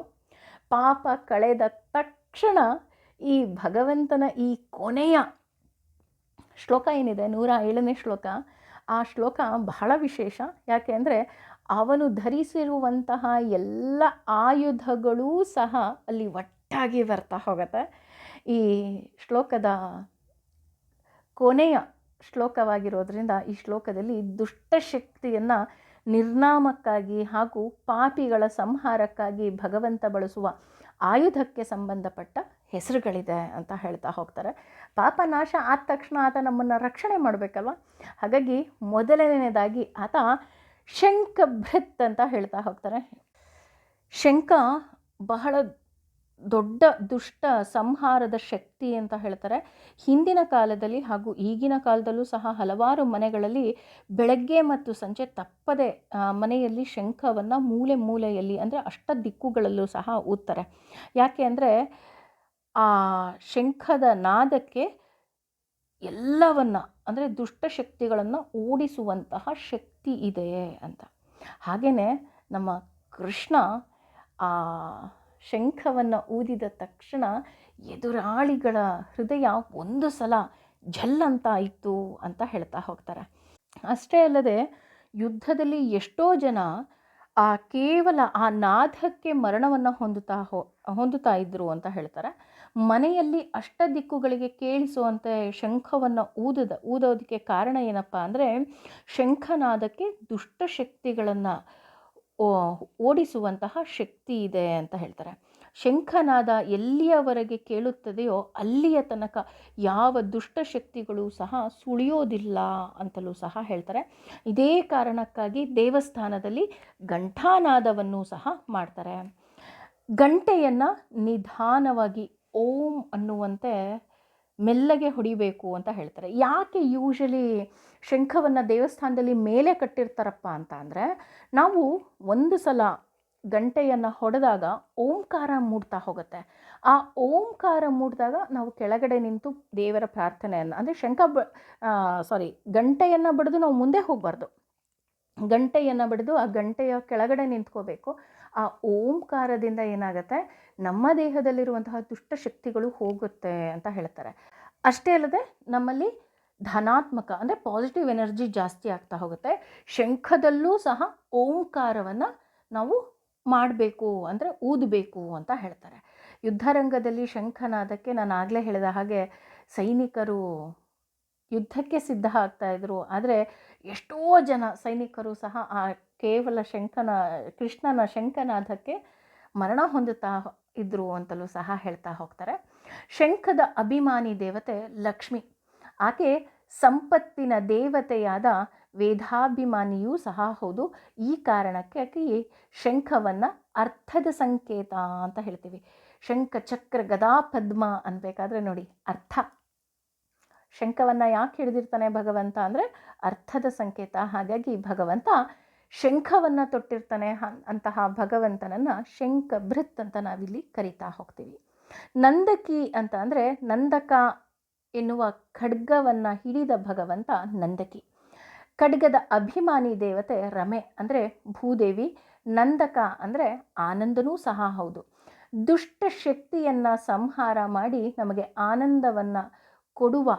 ಪಾಪ ಕಳೆದ ತಕ್ಷಣ ಈ ಭಗವಂತನ ಈ ಕೊನೆಯ ಶ್ಲೋಕ ಏನಿದೆ 107ನೇ ಶ್ಲೋಕ, ಆ ಶ್ಲೋಕ ಬಹಳ ವಿಶೇಷ. ಯಾಕೆ ಅಂದರೆ ಅವನು ಧರಿಸಿರುವಂತಹ ಎಲ್ಲ ಆಯುಧಗಳೂ ಸಹ ಅಲ್ಲಿ ಒಟ್ಟಾಗಿ ಬರ್ತಾ ಹೋಗುತ್ತೆ. ಈ ಶ್ಲೋಕದ ಕೊನೆಯ ಶ್ಲೋಕವಾಗಿರೋದ್ರಿಂದ ಈ ಶ್ಲೋಕದಲ್ಲಿ ದುಷ್ಟಶಕ್ತಿಯನ್ನು ನಿರ್ನಾಮಕ್ಕಾಗಿ ಹಾಗೂ ಪಾಪಿಗಳ ಸಂಹಾರಕ್ಕಾಗಿ ಭಗವಂತ ಬಳಸುವ ಆಯುಧಕ್ಕೆ ಸಂಬಂಧಪಟ್ಟ ಹೆಸರುಗಳಿದೆ ಅಂತ ಹೇಳ್ತಾ ಹೋಗ್ತಾರೆ. ಪಾಪನಾಶ ಆದ ತಕ್ಷಣ ಆತ ನಮ್ಮನ್ನು ರಕ್ಷಣೆ ಮಾಡಬೇಕಲ್ವ. ಹಾಗಾಗಿ ಮೊದಲನೇದಾಗಿ ಆತ ಶಂಖಭೃತ್ ಅಂತ ಹೇಳ್ತಾ ಹೋಗ್ತಾರೆ. ಶಂಖ ಬಹಳ ದೊಡ್ಡ ದುಷ್ಟ ಸಂಹಾರದ ಶಕ್ತಿ ಅಂತ ಹೇಳ್ತಾರೆ. ಹಿಂದಿನ ಕಾಲದಲ್ಲಿ ಹಾಗೂ ಈಗಿನ ಕಾಲದಲ್ಲೂ ಸಹ ಹಲವಾರು ಮನೆಗಳಲ್ಲಿ ಬೆಳಗ್ಗೆ ಮತ್ತು ಸಂಜೆ ತಪ್ಪದೆ ಮನೆಯಲ್ಲಿ ಶಂಖವನ್ನು ಮೂಲೆ ಮೂಲೆಯಲ್ಲಿ ಅಂದರೆ ಅಷ್ಟ ದಿಕ್ಕುಗಳಲ್ಲೂ ಸಹ ಊದ್ತಾರೆ. ಯಾಕೆ ಅಂದರೆ ಆ ಶಂಖದ ನಾದಕ್ಕೆ ಎಲ್ಲವನ್ನ ಅಂದರೆ ದುಷ್ಟಶಕ್ತಿಗಳನ್ನು ಓಡಿಸುವಂತಹ ಶಕ್ತಿ ಇದೆ ಅಂತ. ಹಾಗೆಯೇ ನಮ್ಮ ಕೃಷ್ಣ ಆ ಶಂಖವನ್ನು ಊದಿದ ತಕ್ಷಣ ಎದುರಾಳಿಗಳ ಹೃದಯ ಒಂದು ಸಲ ಝಲ್ಲಂತ ಇತ್ತು ಅಂತ ಹೇಳ್ತಾ ಹೋಗ್ತಾರೆ. ಅಷ್ಟೇ ಅಲ್ಲದೆ ಯುದ್ಧದಲ್ಲಿ ಎಷ್ಟೋ ಜನ ಕೇವಲ ಆ ನಾದಕ್ಕೆ ಮರಣವನ್ನು ಹೊಂದುತ್ತಾ ಇದ್ದರು ಅಂತ ಹೇಳ್ತಾರೆ. ಮನೆಯಲ್ಲಿ ದಿಕ್ಕುಗಳಿಗೆ ಕೇಳಿಸುವಂತೆ ಶಂಖವನ್ನು ಊದೋದಕ್ಕೆ ಕಾರಣ ಏನಪ್ಪ ಅಂದರೆ, ಶಂಖನಾದಕ್ಕೆ ದುಷ್ಟಶಕ್ತಿಗಳನ್ನು ಓಡಿಸುವಂತಹ ಶಕ್ತಿ ಇದೆ ಅಂತ ಹೇಳ್ತಾರೆ. ಶಂಖನಾದ ಎಲ್ಲಿಯವರೆಗೆ ಕೇಳುತ್ತದೆಯೋ ಅಲ್ಲಿಯ ತನಕ ಯಾವ ದುಷ್ಟಶಕ್ತಿಗಳು ಸಹ ಸುಳಿಯೋದಿಲ್ಲ ಅಂತಲೂ ಸಹ ಹೇಳ್ತಾರೆ. ಇದೇ ಕಾರಣಕ್ಕಾಗಿ ದೇವಸ್ಥಾನದಲ್ಲಿ ಘಂಟಾನಾದವನ್ನು ಸಹ ಮಾಡ್ತಾರೆ. ಗಂಟೆಯನ್ನು ನಿಧಾನವಾಗಿ ಓಂ ಅನ್ನುವಂತೆ ಮೆಲ್ಲಗೆ ಹೊಡಿಬೇಕು ಅಂತ ಹೇಳ್ತಾರೆ. ಯಾಕೆ ಯೂಶಲಿ ಶಂಖವನ್ನು ದೇವಸ್ಥಾನದಲ್ಲಿ ಮೇಲೆ ಕಟ್ಟಿರ್ತಾರಪ್ಪ ಅಂತ ಅಂದರೆ, ನಾವು ಒಂದು ಸಲ ಗಂಟೆಯನ್ನು ಹೊಡೆದಾಗ ಓಂಕಾರ ಮೂಡ್ತಾ ಹೋಗುತ್ತೆ. ಆ ಓಂಕಾರ ಮೂಡಿದಾಗ ನಾವು ಕೆಳಗಡೆ ನಿಂತು ದೇವರ ಪ್ರಾರ್ಥನೆಯನ್ನು, ಅಂದರೆ ಗಂಟೆಯನ್ನು ಬಡಿದು ನಾವು ಮುಂದೆ ಹೋಗಬಾರ್ದು. ಗಂಟೆಯನ್ನು ಬಡಿದು ಆ ಗಂಟೆಯ ಕೆಳಗಡೆ ನಿಂತ್ಕೋಬೇಕು. ಆ ಓಂಕಾರದಿಂದ ಏನಾಗುತ್ತೆ, ನಮ್ಮ ದೇಹದಲ್ಲಿರುವಂತಹ ದುಷ್ಟಶಕ್ತಿಗಳು ಹೋಗುತ್ತೆ ಅಂತ ಹೇಳ್ತಾರೆ. ಅಷ್ಟೇ ಅಲ್ಲದೆ ನಮ್ಮಲ್ಲಿ ಧನಾತ್ಮಕ ಅಂದರೆ ಪಾಸಿಟಿವ್ ಎನರ್ಜಿ ಜಾಸ್ತಿ ಆಗ್ತಾ ಹೋಗುತ್ತೆ. ಶಂಖದಲ್ಲೂ ಸಹ ಓಂಕಾರವನ್ನು ನಾವು ಮಾಡಬೇಕು, ಅಂದರೆ ಊದಬೇಕು ಅಂತ ಹೇಳ್ತಾರೆ. ಯುದ್ಧರಂಗದಲ್ಲಿ ಶಂಖನಾದಕ್ಕೆ ನಾನು ಆಗಲೇ ಹೇಳಿದ ಹಾಗೆ ಸೈನಿಕರು ಯುದ್ಧಕ್ಕೆ ಸಿದ್ಧ ಆಗ್ತಾಯಿದ್ರು. ಆದರೆ ಎಷ್ಟೋ ಜನ ಸೈನಿಕರು ಸಹ ಆ ಕೇವಲ ಕೃಷ್ಣನ ಶಂಖನಾದಕ್ಕೆ ಮರಣ ಹೊಂದುತ್ತಾ ಇದ್ದರು ಅಂತಲೂ ಸಹ ಹೇಳ್ತಾ ಹೋಗ್ತಾರೆ. ಶಂಖದ ಅಭಿಮಾನಿ ದೇವತೆ ಲಕ್ಷ್ಮಿ. ಆಕೆ ಸಂಪತ್ತಿನ ದೇವತೆಯಾದ ವೇದಾಭಿಮಾನಿಯೂ ಸಹ ಹೌದು. ಈ ಕಾರಣಕ್ಕೆ ಆಕೆ ಶಂಖವನ್ನು ಅರ್ಥದ ಸಂಕೇತ ಅಂತ ಹೇಳ್ತೀವಿ. ಶಂಖ ಚಕ್ರ ಗದಾ ಪದ್ಮ ಅನ್ಬೇಕಾದ್ರೆ ನೋಡಿ ಅರ್ಥ. ಶಂಖವನ್ನು ಯಾಕೆ ಹಿಡಿದಿರ್ತಾನೆ ಭಗವಂತ ಅಂದರೆ ಅರ್ಥದ ಸಂಕೇತ. ಹಾಗಾಗಿ ಭಗವಂತ ಶಂಖವನ್ನು ತೊಟ್ಟಿರ್ತಾನೆ. ಅಂತಹ ಭಗವಂತನನ್ನು ಶಂಖ ಭೃತ್ ಅಂತ ನಾವಿಲ್ಲಿ ಕರಿತಾ ಹೋಗ್ತೀವಿ. ನಂದಕಿ ಅಂತ ಅಂದರೆ ನಂದಕ ಎನ್ನುವ ಖಡ್ಗವನ್ನು ಹಿಡಿದ ಭಗವಂತ ನಂದಕಿ. ಖಡ್ಗದ ಅಭಿಮಾನಿ ದೇವತೆ ರಮೆ ಅಂದರೆ ಭೂದೇವಿ. ನಂದಕ ಅಂದರೆ ಆನಂದನೂ ಸಹ ಹೌದು. ದುಷ್ಟ ಶಕ್ತಿಯನ್ನು ಸಂಹಾರ ಮಾಡಿ ನಮಗೆ ಆನಂದವನ್ನು ಕೊಡುವ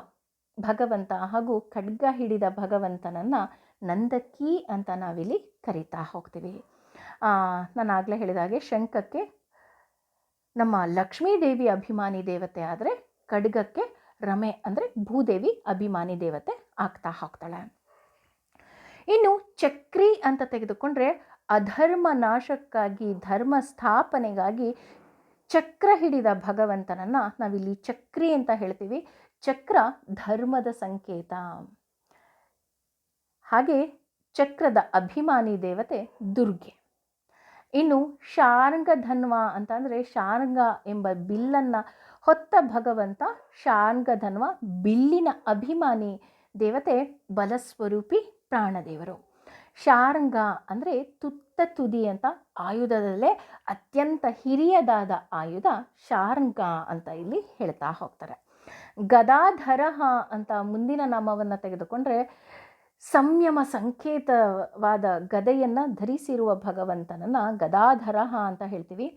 ಭಗವಂತ ಹಾಗೂ ಖಡ್ಗ ಹಿಡಿದ ಭಗವಂತನನ್ನು ನಂದಕಿ ಅಂತ ನಾವಿಲ್ಲಿ ಕರಿತಾ ಹೋಗ್ತೀವಿ. ನಾನು ಆಗಲೇ ಹೇಳಿದ ಹಾಗೆ ಶಂಖಕ್ಕೆ ನಮ್ಮ ಲಕ್ಷ್ಮೀ ದೇವಿ ಅಭಿಮಾನಿ ದೇವತೆ ಆದರೆ ಖಡ್ಗಕ್ಕೆ ರಮೆ ಅಂದರೆ ಭೂದೇವಿ ಅಭಿಮಾನಿ ದೇವತೆ ಆಗ್ತಾ ಹೋಗ್ತಾಳೆ. ಇನ್ನು ಚಕ್ರಿ ಅಂತ ತೆಗೆದುಕೊಂಡ್ರೆ ಅಧರ್ಮ ನಾಶಕ್ಕಾಗಿ ಧರ್ಮ ಸ್ಥಾಪನೆಗಾಗಿ ಚಕ್ರ ಹಿಡಿದ ಭಗವಂತನನ್ನು ನಾವಿಲ್ಲಿ ಚಕ್ರಿ ಅಂತ ಹೇಳ್ತೀವಿ. ಚಕ್ರ ಧರ್ಮದ ಸಂಕೇತ. ಹಾಗೆ ಚಕ್ರದ ಅಭಿಮಾನಿ ದೇವತೆ ದುರ್ಗೆ. ಇನ್ನು ಶಾರ್ಂಗಧನ್ವ ಅಂತ ಅಂದರೆ ಶಾರ್ಂಗ ಎಂಬ ಬಿಲ್ಲನ್ನು ಹೊತ್ತ ಭಗವಂತ ಶಾರ್ಂಗಧನ್ವ. ಬಿಲ್ಲಿನ ಅಭಿಮಾನಿ ದೇವತೆ ಬಲಸ್ವರೂಪಿ ಪ್ರಾಣದೇವರು. ಶಾರ್ಂಗ ಅಂದರೆ ತುತ್ತ ತುದಿ ಅಂತ. ಆಯುಧದಲ್ಲೇ ಅತ್ಯಂತ ಹಿರಿಯದಾದ ಆಯುಧ ಶಾರ್ಂಗ ಅಂತ ಇಲ್ಲಿ ಹೇಳ್ತಾ ಹೋಗ್ತಾರೆ. ಗದಾಧರ ಅಂತ ಮುಂದಿನ ನಾಮವನ್ನು ತೆಗೆದುಕೊಂಡ್ರೆ ಸಂಯಮ ಸಂಕೇತವಾದ ಗದೆಯನ್ನು ಧರಿಸಿರುವ ಭಗವಂತನನ್ನು ಗದಾಧರ ಅಂತ ಹೇಳ್ತೀವಿ.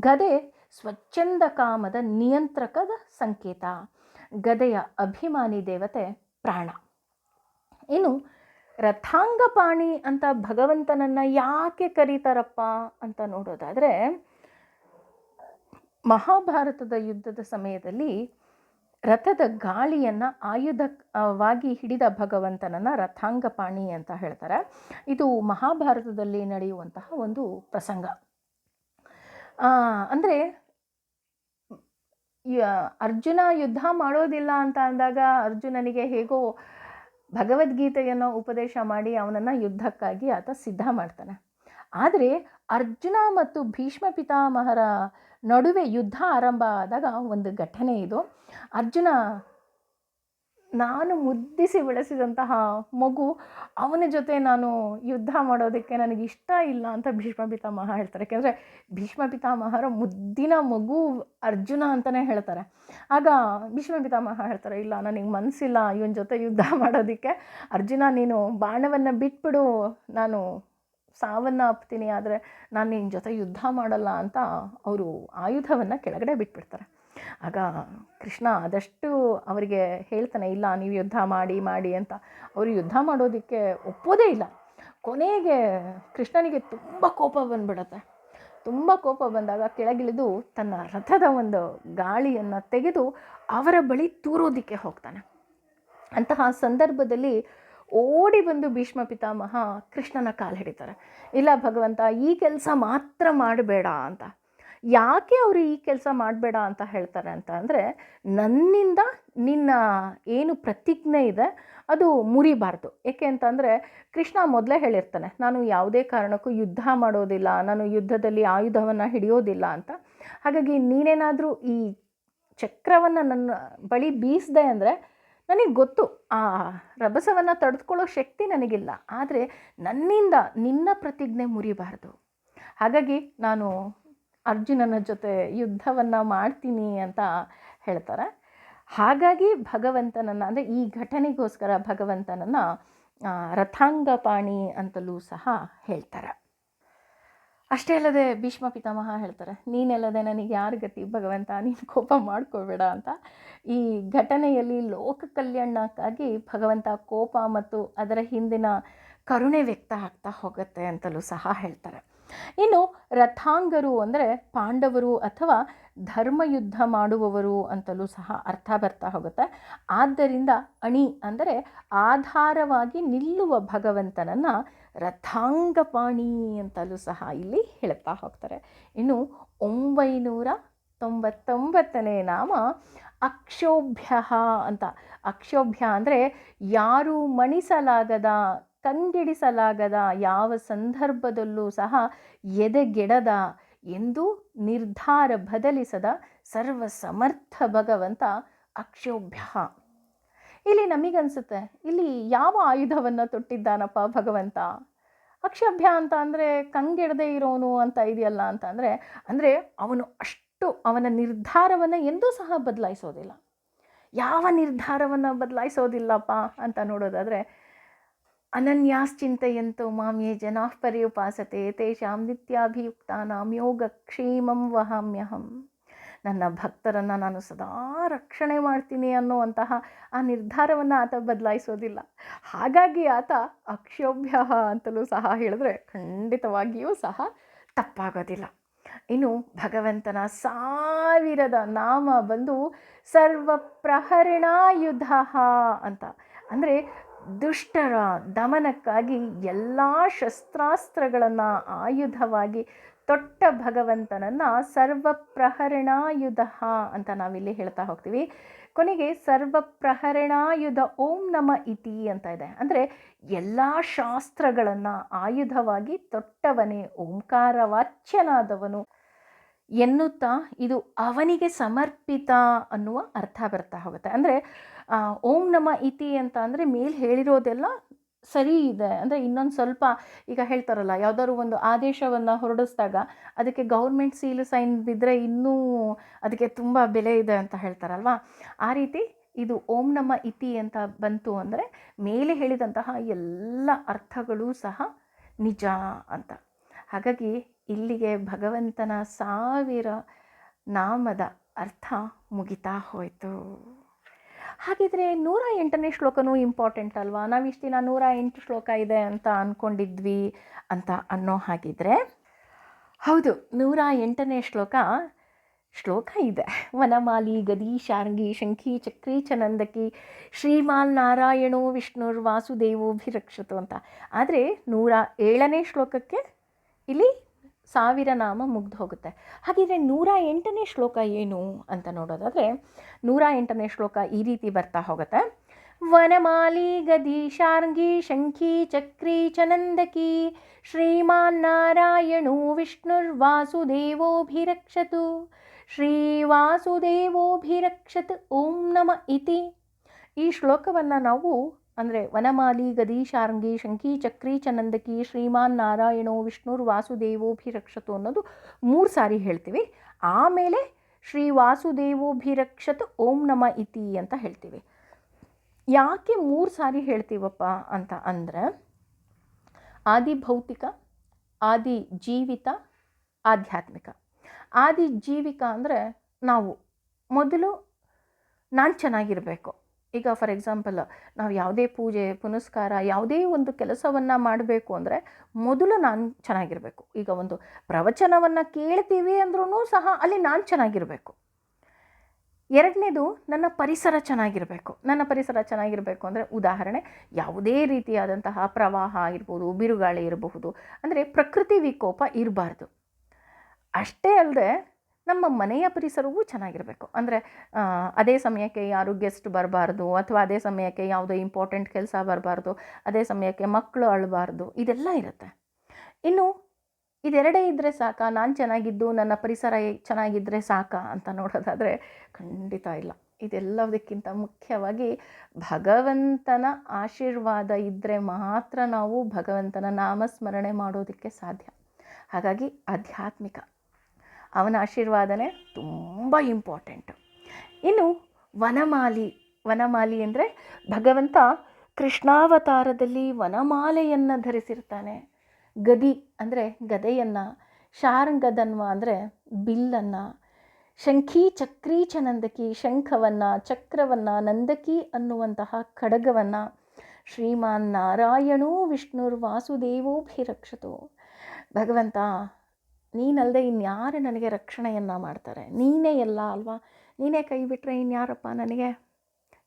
ಗದೆ ಸ್ವಚ್ಛಂದ ಕಾಮದ ನಿಯಂತ್ರಕದ ಸಂಕೇತ. ಗದೆಯ ಅಭಿಮಾನಿ ದೇವತೆ ಪ್ರಾಣ. ಇನ್ನು ರಥಾಂಗಪಾಣಿ ಅಂತ ಭಗವಂತನನ್ನು ಯಾಕೆ ಕರೀತಾರಪ್ಪ ಅಂತ ನೋಡೋದಾದರೆ, ಮಹಾಭಾರತದ ಯುದ್ಧದ ಸಮಯದಲ್ಲಿ ರಥದ ಗಾಳಿಯನ್ನು ಆಯುಧವಾಗಿ ಹಿಡಿದ ಭಗವಂತನನ್ನು ರಥಾಂಗಪಾಣಿ ಅಂತ ಹೇಳ್ತಾರೆ. ಇದು ಮಹಾಭಾರತದಲ್ಲಿ ನಡೆಯುವಂತಹ ಒಂದು ಪ್ರಸಂಗ. ಅಂದರೆ ಅರ್ಜುನ ಯುದ್ಧ ಮಾಡೋದಿಲ್ಲ ಅಂತ ಅಂದಾಗ ಅರ್ಜುನನಿಗೆ ಹೇಗೋ ಭಗವದ್ಗೀತೆಯನ್ನು ಉಪದೇಶ ಮಾಡಿ ಅವನನ್ನು ಯುದ್ಧಕ್ಕಾಗಿ ಆತ ಸಿದ್ಧ ಮಾಡ್ತಾನೆ. ಆದರೆ ಅರ್ಜುನ ಮತ್ತು ಭೀಷ್ಮ ಪಿತಾಮಹರ ನಡುವೆ ಯುದ್ಧ ಆರಂಭ ಆದಾಗ ಒಂದು ಘಟನೆ ಇದು. ಅರ್ಜುನ, ನಾನು ಮುದ್ದಿಸಿ ಬೆಳೆಸಿದಂತಹ ಮಗು, ಅವನ ಜೊತೆ ನಾನು ಯುದ್ಧ ಮಾಡೋದಕ್ಕೆ ನನಗೆ ಇಷ್ಟ ಇಲ್ಲ ಅಂತ ಭೀಷ್ಮ ಪಿತಾಮಹ ಹೇಳ್ತಾರೆ. ಯಾಕೆಂದರೆ ಭೀಷ್ಮ ಪಿತಾಮಹರ ಮುದ್ದಿನ ಮಗು ಅರ್ಜುನ ಅಂತಲೇ ಹೇಳ್ತಾರೆ. ಆಗ ಭೀಷ್ಮ ಪಿತಾಮಹ ಹೇಳ್ತಾರೆ, ಇಲ್ಲ ನನಗೆ ಮನಸ್ಸಿಲ್ಲ ಇವನ ಜೊತೆ ಯುದ್ಧ ಮಾಡೋದಕ್ಕೆ. ಅರ್ಜುನ, ನೀನು ಬಾಣವನ್ನು ಬಿಟ್ಬಿಡು, ನಾನು ಸಾವನ್ನು ಅಪ್ತೀನಿ, ಆದರೆ ನಾನು ನಿನ್ನ ಜೊತೆ ಯುದ್ಧ ಮಾಡಲ್ಲ ಅಂತ ಅವರು ಆಯುಧವನ್ನು ಕೆಳಗಡೆ ಬಿಟ್ಬಿಡ್ತಾರೆ. ಆಗ ಕೃಷ್ಣ ಆದಷ್ಟು ಅವರಿಗೆ ಹೇಳ್ತಾನೆ, ಇಲ್ಲ ನೀವು ಯುದ್ಧ ಮಾಡಿ ಮಾಡಿ ಅಂತ. ಅವರು ಯುದ್ಧ ಮಾಡೋದಕ್ಕೆ ಒಪ್ಪೋದೇ ಇಲ್ಲ. ಕೊನೆಗೆ ಕೃಷ್ಣನಿಗೆ ತುಂಬ ಕೋಪ ಬಂದ್ಬಿಡತ್ತೆ. ತುಂಬ ಕೋಪ ಬಂದಾಗ ಕೆಳಗಿಳಿದು ತನ್ನ ರಥದ ಒಂದು ಗಾಳಿಯನ್ನು ತೆಗೆದು ಅವರ ಬಳಿ ತೂರೋದಕ್ಕೆ ಹೋಗ್ತಾನೆ. ಅಂತಹ ಸಂದರ್ಭದಲ್ಲಿ ಓಡಿ ಬಂದು ಭೀಷ್ಮ ಪಿತಾಮಹ ಕೃಷ್ಣನ ಕಾಲು ಹಿಡಿತಾರೆ. ಇಲ್ಲ ಭಗವಂತ, ಈ ಕೆಲಸ ಮಾತ್ರ ಮಾಡಬೇಡ ಅಂತ. ಯಾಕೆ ಅವರು ಈ ಕೆಲಸ ಮಾಡಬೇಡ ಅಂತ ಹೇಳ್ತಾರೆ ಅಂತ ಅಂದರೆ, ನನ್ನಿಂದ ನಿನ್ನ ಏನು ಪ್ರತಿಜ್ಞೆ ಇದೆ ಅದು ಮುರಿಬಾರ್ದು. ಏಕೆ ಅಂತಂದರೆ ಕೃಷ್ಣ ಮೊದಲೇ ಹೇಳಿರ್ತಾನೆ, ನಾನು ಯಾವುದೇ ಕಾರಣಕ್ಕೂ ಯುದ್ಧ ಮಾಡೋದಿಲ್ಲ, ನಾನು ಯುದ್ಧದಲ್ಲಿ ಆಯುಧವನ್ನು ಹಿಡಿಯೋದಿಲ್ಲ ಅಂತ. ಹಾಗಾಗಿ ನೀನೇನಾದರೂ ಈ ಚಕ್ರವನ್ನು ನನ್ನ ಬಳಿ ಬೀಸಿದೆ ಅಂದರೆ ನನಗೆ ಗೊತ್ತು ಆ ರಭಸವನ್ನು ತಡೆದುಕೊಳ್ಳೋ ಶಕ್ತಿ ನನಗಿಲ್ಲ, ಆದರೆ ನನ್ನಿಂದ ನಿನ್ನ ಪ್ರತಿಜ್ಞೆ ಮುರಿಬಾರ್ದು. ಹಾಗಾಗಿ ನಾನು ಅರ್ಜುನನ ಜೊತೆ ಯುದ್ಧವನ್ನು ಮಾಡ್ತೀನಿ ಅಂತ ಹೇಳ್ತಾರೆ. ಹಾಗಾಗಿ ಭಗವಂತನನ್ನು, ಅಂದರೆ ಈ ಘಟನೆಗೋಸ್ಕರ ಭಗವಂತನನ್ನು ರಥಾಂಗಪಾಣಿ ಅಂತಲೂ ಸಹ ಹೇಳ್ತಾರೆ. ಅಷ್ಟೇ ಅಲ್ಲದೆ ಭೀಷ್ಮ ಪಿತಾಮಹ ಹೇಳ್ತಾರೆ, ನೀನೆಲ್ಲದೆ ನನಗೆ ಯಾರ ಗತಿ ಭಗವಂತ, ನೀನು ಕೋಪ ಮಾಡ್ಕೋಬೇಡ ಅಂತ. ಈ ಘಟನೆಯಲ್ಲಿ ಲೋಕ ಕಲ್ಯಾಣಕ್ಕಾಗಿ ಭಗವಂತ ಕೋಪ ಮತ್ತು ಅದರ ಹಿಂದಿನ ಕರುಣೆ ವ್ಯಕ್ತ ಆಗ್ತಾ ಹೋಗುತ್ತೆ ಅಂತಲೂ ಸಹ ಹೇಳ್ತಾರೆ. ಇನ್ನು ರಥಾಂಗರು ಅಂದರೆ ಪಾಂಡವರು ಅಥವಾ ಧರ್ಮಯುದ್ಧ ಮಾಡುವವರು ಅಂತಲೂ ಸಹ ಅರ್ಥ ಬರ್ತಾ ಹೋಗುತ್ತೆ. ಆದ್ದರಿಂದ ಅಣಿ ಅಂದರೆ ಆಧಾರವಾಗಿ ನಿಲ್ಲುವ ಭಗವಂತನನ್ನು ರಥಾಂಗಪಾಣಿ ಅಂತಲೂ ಸಹ ಇಲ್ಲಿ ಹೇಳ್ತಾ ಹೋಗ್ತಾರೆ. ಇನ್ನು 999ನೇ ನಾಮ ಅಕ್ಷೋಭ್ಯ ಅಂತ. ಅಕ್ಷೋಭ್ಯ ಅಂದರೆ ಯಾರೂ ಮಣಿಸಲಾಗದ, ಕಂಗೆಡಿಸಲಾಗದ, ಯಾವ ಸಂದರ್ಭದಲ್ಲೂ ಸಹ ಎದೆಗೆಡದ, ಎಂದೂ ನಿರ್ಧಾರ ಬದಲಿಸದ ಸರ್ವ ಸಮರ್ಥ ಭಗವಂತ ಅಕ್ಷೋಭ್ಯ. ಇಲ್ಲಿ ನಮಗನ್ಸುತ್ತೆ, ಇಲ್ಲಿ ಯಾವ ಆಯುಧವನ್ನು ತೊಟ್ಟಿದ್ದಾನಪ್ಪ ಭಗವಂತ? ಅಕ್ಷೋಭ್ಯ ಅಂತ ಅಂದರೆ ಕಂಗೆಡದೆ ಇರೋನು ಅಂತ ಇದೆಯಲ್ಲ ಅಂತ ಅಂದರೆ ಅವನು ಅಷ್ಟು ಅವನ ನಿರ್ಧಾರವನ್ನು ಎಂದೂ ಸಹ ಬದಲಾಯಿಸೋದಿಲ್ಲ. ಯಾವ ನಿರ್ಧಾರವನ್ನು ಬದಲಾಯಿಸೋದಿಲ್ಲಪ್ಪ ಅಂತ ನೋಡೋದಾದರೆ, ಅನನ್ಯಾಶ್ಚಿಂತೆಯಂತೋ ಮಾಮ್ಯೇ ಜನಾಃ ಪರ್ಯುಪಾಸತೆ ತೇಷಾಂ ನಿತ್ಯಾಭಿಯುಕ್ತಾನಾಂ ಯೋಗಕ್ಷೇಮಂ ವಹಾಮ್ಯಹಂ. ನನ್ನ ಭಕ್ತರನ್ನು ನಾನು ಸದಾ ರಕ್ಷಣೆ ಮಾಡ್ತೀನಿ ಅನ್ನುವಂತಹ ಆ ನಿರ್ಧಾರವನ್ನು ಆತ ಬದಲಾಯಿಸೋದಿಲ್ಲ. ಹಾಗಾಗಿ ಆತ ಅಕ್ಷೋಭ್ಯ ಅಂತಲೂ ಸಹ ಹೇಳಿದ್ರೆ ಖಂಡಿತವಾಗಿಯೂ ಸಹ ತಪ್ಪಾಗೋದಿಲ್ಲ. ಇನ್ನು ಭಗವಂತನ 1000 ನಾಮ ಬಂದು ಸರ್ವಪ್ರಹರಣಾಯುಧ ಅಂತ. ಅಂದರೆ ದುಷ್ಟರ ದಮನಕ್ಕಾಗಿ ಎಲ್ಲ ಶಸ್ತ್ರಾಸ್ತ್ರಗಳನ್ನು ಆಯುಧವಾಗಿ ತೊಟ್ಟ ಭಗವಂತನನ್ನು ಸರ್ವಪ್ರಹರಣಾಯುಧ ಅಂತ ನಾವಿಲ್ಲಿ ಹೇಳ್ತಾ ಹೋಗ್ತೀವಿ. ಕೊನೆಗೆ ಸರ್ವಪ್ರಹರಣಾಯುಧ ಓಂ ನಮ ಇತಿ ಅಂತ ಇದೆ. ಅಂದರೆ ಎಲ್ಲ ಶಾಸ್ತ್ರಗಳನ್ನು ಆಯುಧವಾಗಿ ತೊಟ್ಟವನೇ, ಓಂಕಾರ ವಾಚ್ಯನಾದವನು ಎನ್ನುತ್ತಾ ಇದು ಅವನಿಗೆ ಸಮರ್ಪಿತ ಅನ್ನುವ ಅರ್ಥ ಬರ್ತಾ ಹೋಗುತ್ತೆ. ಅಂದರೆ ಓಂ ನಮ ಇತಿ ಅಂತ ಅಂದರೆ ಮೇಲೆ ಹೇಳಿರೋದೆಲ್ಲ ಸರಿ ಇದೆ. ಅಂದರೆ ಇನ್ನೊಂದು ಸ್ವಲ್ಪ, ಈಗ ಹೇಳ್ತಾರಲ್ಲ, ಯಾವುದಾದ್ರು ಒಂದು ಆದೇಶವನ್ನು ಹೊರಡಿಸಿದಾಗ ಅದಕ್ಕೆ ಗೌರ್ಮೆಂಟ್ ಸೀಲು ಸೈನ್ ಬಿದ್ದರೆ ಇನ್ನೂ ಅದಕ್ಕೆ ತುಂಬ ಬೆಲೆ ಇದೆ ಅಂತ ಹೇಳ್ತಾರಲ್ವ. ಆ ರೀತಿ ಇದು ಓಂ ನಮ ಇತಿ ಅಂತ ಬಂತು ಅಂದರೆ ಮೇಲೆ ಹೇಳಿದಂತಹ ಎಲ್ಲ ಅರ್ಥಗಳೂ ಸಹ ನಿಜ ಅಂತ. ಹಾಗಾಗಿ ಇಲ್ಲಿಗೆ ಭಗವಂತನ 1000 ನಾಮದ ಅರ್ಥ ಮುಗಿತಾ ಹೋಯಿತು. ಹಾಗಿದ್ರೆ 108ನೇ ಶ್ಲೋಕನೂ ಇಂಪಾರ್ಟೆಂಟ್ ಅಲ್ವಾ? ನಾವಿಷ್ಟು ದಿನ 108 ಶ್ಲೋಕ ಇದೆ ಅಂತ ಅಂದ್ಕೊಂಡಿದ್ವಿ ಅಂತ ಅನ್ನೋ ಹಾಗಿದ್ರೆ, ಹೌದು, 108ನೇ ಶ್ಲೋಕ ಇದೆ. ವನಮಾಲಿ ಗದಿ ಶಾರ್ಂಗಿ ಶಂಖಿ ಚಕ್ರಿ ಚನಂದಕಿ ಶ್ರೀಮಾನ್ ನಾರಾಯಣೋ ವಿಷ್ಣುರ್ ವಾಸುದೇವೋಭಿರಕ್ಷತು ಅಂತ. ಆದರೆ 107ನೇ ಶ್ಲೋಕಕ್ಕೆ ಇಲ್ಲಿ 1000 ನಾಮ ಮುಗ್ದು ಹೋಗುತ್ತೆ. ಹಾಗಿದ್ರೆ 108ನೇ ಶ್ಲೋಕ ಏನು ಅಂತ ನೋಡೋದಾದರೆ, 108ನೇ ಶ್ಲೋಕ ಈ ರೀತಿ ಬರ್ತಾ ಹೋಗುತ್ತೆ. ವನಮಾಲಿ ಗದಿ ಶಾರ್ಂಗಿ ಶಂಖಿ ಚಕ್ರಿ ಚನಂದಕಿ ಶ್ರೀಮಾನ್ ನಾರಾಯಣೋ ವಿಷ್ಣುರ್ ವಾಸುದೇವೋಭಿರಕ್ಷತು ಶ್ರೀವಾಸುದೇವೋಭಿರಕ್ಷತ್ ಓಂ ನಮ ಇತಿ. ಈ ಶ್ಲೋಕವನ್ನು ನಾವು ಅಂದರೆ ವನಮಾಲಿ ಗದಿ ಶಾರ್ಂಗಿ ಶಂಖಿ ಚಕ್ರಿ ಚನಂದಕಿ ಶ್ರೀಮಾನ್ ನಾರಾಯಣೋ ವಿಷ್ಣುರ್ ವಾಸುದೇವೋಭಿರಕ್ಷತು ಅನ್ನೋದು 3 ಸಾರಿ ಹೇಳ್ತೀವಿ. ಆಮೇಲೆ ಶ್ರೀ ವಾಸುದೇವೋಭಿರಕ್ಷತ್ ಓಂ ನಮ ಇತಿ ಅಂತ ಹೇಳ್ತೀವಿ. ಯಾಕೆ 3 ಸಾರಿ ಹೇಳ್ತೀವಪ್ಪ ಅಂತ ಅಂದರೆ, ಆದಿ ಭೌತಿಕ, ಆದಿ ಜೀವಿತ, ಆಧ್ಯಾತ್ಮಿಕ. ಆದಿ ಜೀವಿಕ ಅಂದರೆ ನಾವು ಮೊದಲು ನಾನು ಚೆನ್ನಾಗಿರಬೇಕು. ಈಗ ಫಾರ್ ಎಕ್ಸಾಂಪಲ್ ನಾವು ಯಾವುದೇ ಪೂಜೆ ಪುನಸ್ಕಾರ ಯಾವುದೇ ಒಂದು ಕೆಲಸವನ್ನು ಮಾಡಬೇಕು ಅಂದರೆ ಮೊದಲು ನಾನು ಚೆನ್ನಾಗಿರಬೇಕು. ಈಗ ಒಂದು ಪ್ರವಚನವನ್ನು ಕೇಳ್ತೀವಿ ಅಂದ್ರೂ ಸಹ ಅಲ್ಲಿ ನಾನು ಚೆನ್ನಾಗಿರಬೇಕು. ಎರಡನೇದು ನನ್ನ ಪರಿಸರ ಚೆನ್ನಾಗಿರಬೇಕು. ನನ್ನ ಪರಿಸರ ಚೆನ್ನಾಗಿರಬೇಕು ಅಂದರೆ ಉದಾಹರಣೆ ಯಾವುದೇ ರೀತಿಯಾದಂತಹ ಪ್ರವಾಹ ಇರ್ಬೋದು, ಬಿರುಗಾಳಿ ಇರಬಹುದು, ಅಂದರೆ ಪ್ರಕೃತಿ ವಿಕೋಪ ಇರಬಾರ್ದು. ಅಷ್ಟೇ ಅಲ್ಲದೆ ನಮ್ಮ ಮನೆಯ ಪರಿಸರವೂ ಚೆನ್ನಾಗಿರಬೇಕು. ಅಂದರೆ ಅದೇ ಸಮಯಕ್ಕೆ ಯಾರು ಗೆಸ್ಟ್ ಬರಬಾರ್ದು, ಅಥವಾ ಅದೇ ಸಮಯಕ್ಕೆ ಯಾವುದೋ ಇಂಪಾರ್ಟೆಂಟ್ ಕೆಲಸ ಬರಬಾರ್ದು, ಅದೇ ಸಮಯಕ್ಕೆ ಮಕ್ಕಳು ಅಳಬಾರ್ದು, ಇದೆಲ್ಲ ಇರುತ್ತೆ. ಇನ್ನು ಇದೆರಡೇ ಇದ್ದರೆ ಸಾಕಾ, ನಾನು ಚೆನ್ನಾಗಿದ್ದು ನನ್ನ ಪರಿಸರ ಚೆನ್ನಾಗಿದ್ದರೆ ಸಾಕಾ ಅಂತ ನೋಡೋದಾದರೆ ಖಂಡಿತ ಇಲ್ಲ. ಇದೆಲ್ಲದಕ್ಕಿಂತ ಮುಖ್ಯವಾಗಿ ಭಗವಂತನ ಆಶೀರ್ವಾದ ಇದ್ದರೆ ಮಾತ್ರ ನಾವು ಭಗವಂತನ ನಾಮಸ್ಮರಣೆ ಮಾಡೋದಕ್ಕೆ ಸಾಧ್ಯ. ಹಾಗಾಗಿ ಆಧ್ಯಾತ್ಮಿಕ ಅವನ ಆಶೀರ್ವಾದನೇ ತುಂಬ ಇಂಪಾರ್ಟೆಂಟು. ಇನ್ನು ವನಮಾಲಿ ಅಂದರೆ ಭಗವಂತ ಕೃಷ್ಣಾವತಾರದಲ್ಲಿ ವನಮಾಲೆಯನ್ನು ಧರಿಸಿರ್ತಾನೆ. ಗದಿ ಅಂದರೆ ಗದೆಯನ್ನು, ಶಾರ್ಂಗಧನ್ವ ಅಂದರೆ ಬಿಲ್ಲನ್ನು, ಶಂಖಿ ಚಕ್ರೀ ಚ ನಂದಕಿ ಶಂಖವನ್ನು, ಚಕ್ರವನ್ನು, ನಂದಕಿ ಅನ್ನುವಂತಹ ಖಡ್ಗವನ್ನು, ಶ್ರೀಮಾನ್ ನಾರಾಯಣೋ ವಿಷ್ಣುರ್ವಾಸುದೇವೋಭಿರಕ್ಷತೋ, ಭಗವಂತ ನೀನಲ್ಲದೆ ಇನ್ಯಾರು ನನಗೆ ರಕ್ಷಣೆಯನ್ನು ಮಾಡ್ತಾರೆ, ನೀನೇ ಎಲ್ಲ ಅಲ್ವಾ, ನೀನೇ ಕೈ ಬಿಟ್ಟರೆ ಇನ್ಯಾರಪ್ಪ ನನಗೆ,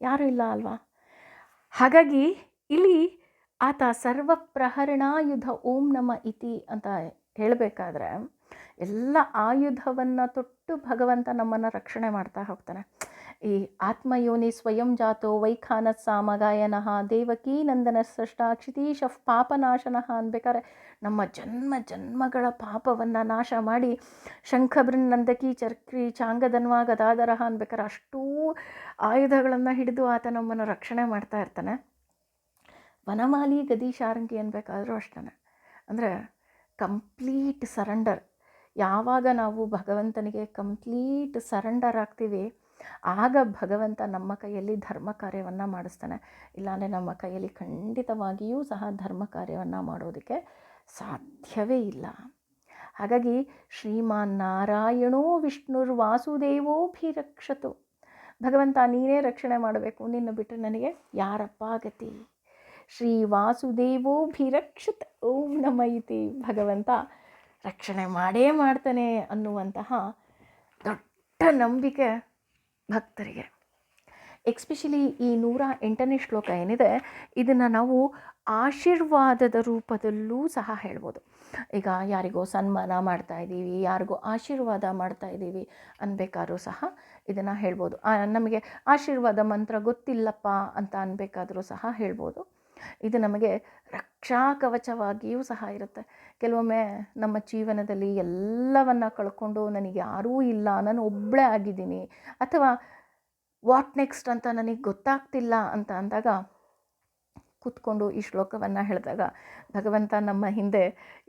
ಯಾರೂ ಇಲ್ಲ ಅಲ್ವಾ. ಹಾಗಾಗಿ ಇಲ್ಲಿ ಆತ ಸರ್ವಪ್ರಹರಣಾಯುಧ ಓಂ ನಮ ಇತಿ ಅಂತ ಹೇಳಬೇಕಾದ್ರೆ ಎಲ್ಲ ಆಯುಧವನ್ನು ತೊಟ್ಟು ಭಗವಂತ ನಮ್ಮನ್ನು ರಕ್ಷಣೆ ಮಾಡ್ತಾ ಹೋಗ್ತಾನೆ. ಈ ಆತ್ಮಯೋನಿ ಸ್ವಯಂ ಜಾತೋ ವೈಖಾನತ್ ಸಾಮಗಾಯನಃ ದೇವಕೀ ನಂದನ ಸೃಷ್ಟ ಕ್ಷಿತೀಶಃ ಪಾಪನಾಶನಃ ಅನ್ಬೇಕಾದ್ರೆ ನಮ್ಮ ಜನ್ಮಗಳ ಪಾಪವನ್ನು ನಾಶ ಮಾಡಿ ಶಂಖಬೃನ್ನಂದಕಿ ಚಕ್ರಿ ಚಾಂಗಧನ್ವ ಗದಾಧರಃ ಅನ್ಬೇಕಾದ್ರೆ ಅಷ್ಟೂ ಆಯುಧಗಳನ್ನು ಹಿಡಿದು ಆತ ನಮ್ಮನ್ನು ರಕ್ಷಣೆ ಮಾಡ್ತಾ ಇರ್ತಾನೆ. ವನಮಾಲಿ ಗದಿ ಶಾರಂಗಿ ಅನ್ಬೇಕಾದ್ರೂ ಅಷ್ಟೇ. ಅಂದರೆ ಕಂಪ್ಲೀಟ್ ಸರೆಂಡರ್. ಯಾವಾಗ ನಾವು ಭಗವಂತನಿಗೆ ಕಂಪ್ಲೀಟ್ ಸರೆಂಡರ್ ಆಗ್ತೀವಿ ಆಗ ಭಗವಂತ ನಮ್ಮ ಕೈಯಲ್ಲಿ ಧರ್ಮ ಕಾರ್ಯವನ್ನು ಮಾಡಿಸ್ತಾನೆ. ಇಲ್ಲಾಂದರೆ ನಮ್ಮ ಕೈಯಲ್ಲಿ ಖಂಡಿತವಾಗಿಯೂ ಸಹ ಧರ್ಮ ಕಾರ್ಯವನ್ನು ಮಾಡೋದಕ್ಕೆ ಸಾಧ್ಯವೇ ಇಲ್ಲ. ಹಾಗಾಗಿ ಶ್ರೀಮಾನ್ ನಾರಾಯಣೋ ವಿಷ್ಣುರ್ವಾಸುದೇವೋಭಿರಕ್ಷತು, ಭಗವಂತ ನೀನೇ ರಕ್ಷಣೆ ಮಾಡಬೇಕು, ನಿನ್ನ ಬಿಟ್ಟರೆ ನನಗೆ ಯಾರಪ್ಪ ಗತಿ. ಶ್ರೀ ವಾಸುದೇವೋಭಿರಕ್ಷತ್ ಓಂ ನಮ ಇತಿ, ಭಗವಂತ ರಕ್ಷಣೆ ಮಾಡೇ ಮಾಡ್ತಾನೆ ಅನ್ನುವಂತಹ ದೊಡ್ಡ ನಂಬಿಕೆ ಭಕ್ತರಿಗೆ. ಎಕ್ಸ್ಪೆಷಲಿ ಈ 108ನೇ ಶ್ಲೋಕ ಏನಿದೆ ಇದನ್ನು ನಾವು ಆಶೀರ್ವಾದದ ರೂಪದಲ್ಲೂ ಸಹ ಹೇಳ್ಬೋದು. ಈಗ ಯಾರಿಗೋ ಸನ್ಮಾನ ಮಾಡ್ತಾ ಇದ್ದೀವಿ, ಯಾರಿಗೋ ಆಶೀರ್ವಾದ ಮಾಡ್ತಾ ಇದ್ದೀವಿ ಅನ್ಬೇಕಾದ್ರೂ ಸಹ ಇದನ್ನು ಹೇಳ್ಬೋದು. ನಮಗೆ ಆಶೀರ್ವಾದ ಮಂತ್ರ ಗೊತ್ತಿಲ್ಲಪ್ಪ ಅಂತ ಅನ್ಬೇಕಾದ್ರೂ ಸಹ ಹೇಳ್ಬೋದು. ಇದು ನಮಗೆ ರಕ್ಷಾ ಕವಚವಾಗಿಯೂ ಸಹ ಇರುತ್ತೆ. ಕೆಲವೊಮ್ಮೆ ನಮ್ಮ ಜೀವನದಲ್ಲಿ ಎಲ್ಲವನ್ನು ಕಳ್ಕೊಂಡು ನನಗೆ ಯಾರೂ ಇಲ್ಲ, ನಾನು ಒಬ್ಬಳೇ ಆಗಿದ್ದೀನಿ, ಅಥವಾ ವಾಟ್ ನೆಕ್ಸ್ಟ್ ಅಂತ ನನಗೆ ಗೊತ್ತಾಗ್ತಿಲ್ಲ ಅಂತ ಅಂದಾಗ ಕೂತ್ಕೊಂಡು ಈ ಶ್ಲೋಕವನ್ನು ಹೇಳಿದಾಗ ಭಗವಂತ ನಮ್ಮ ಹಿಂದೆ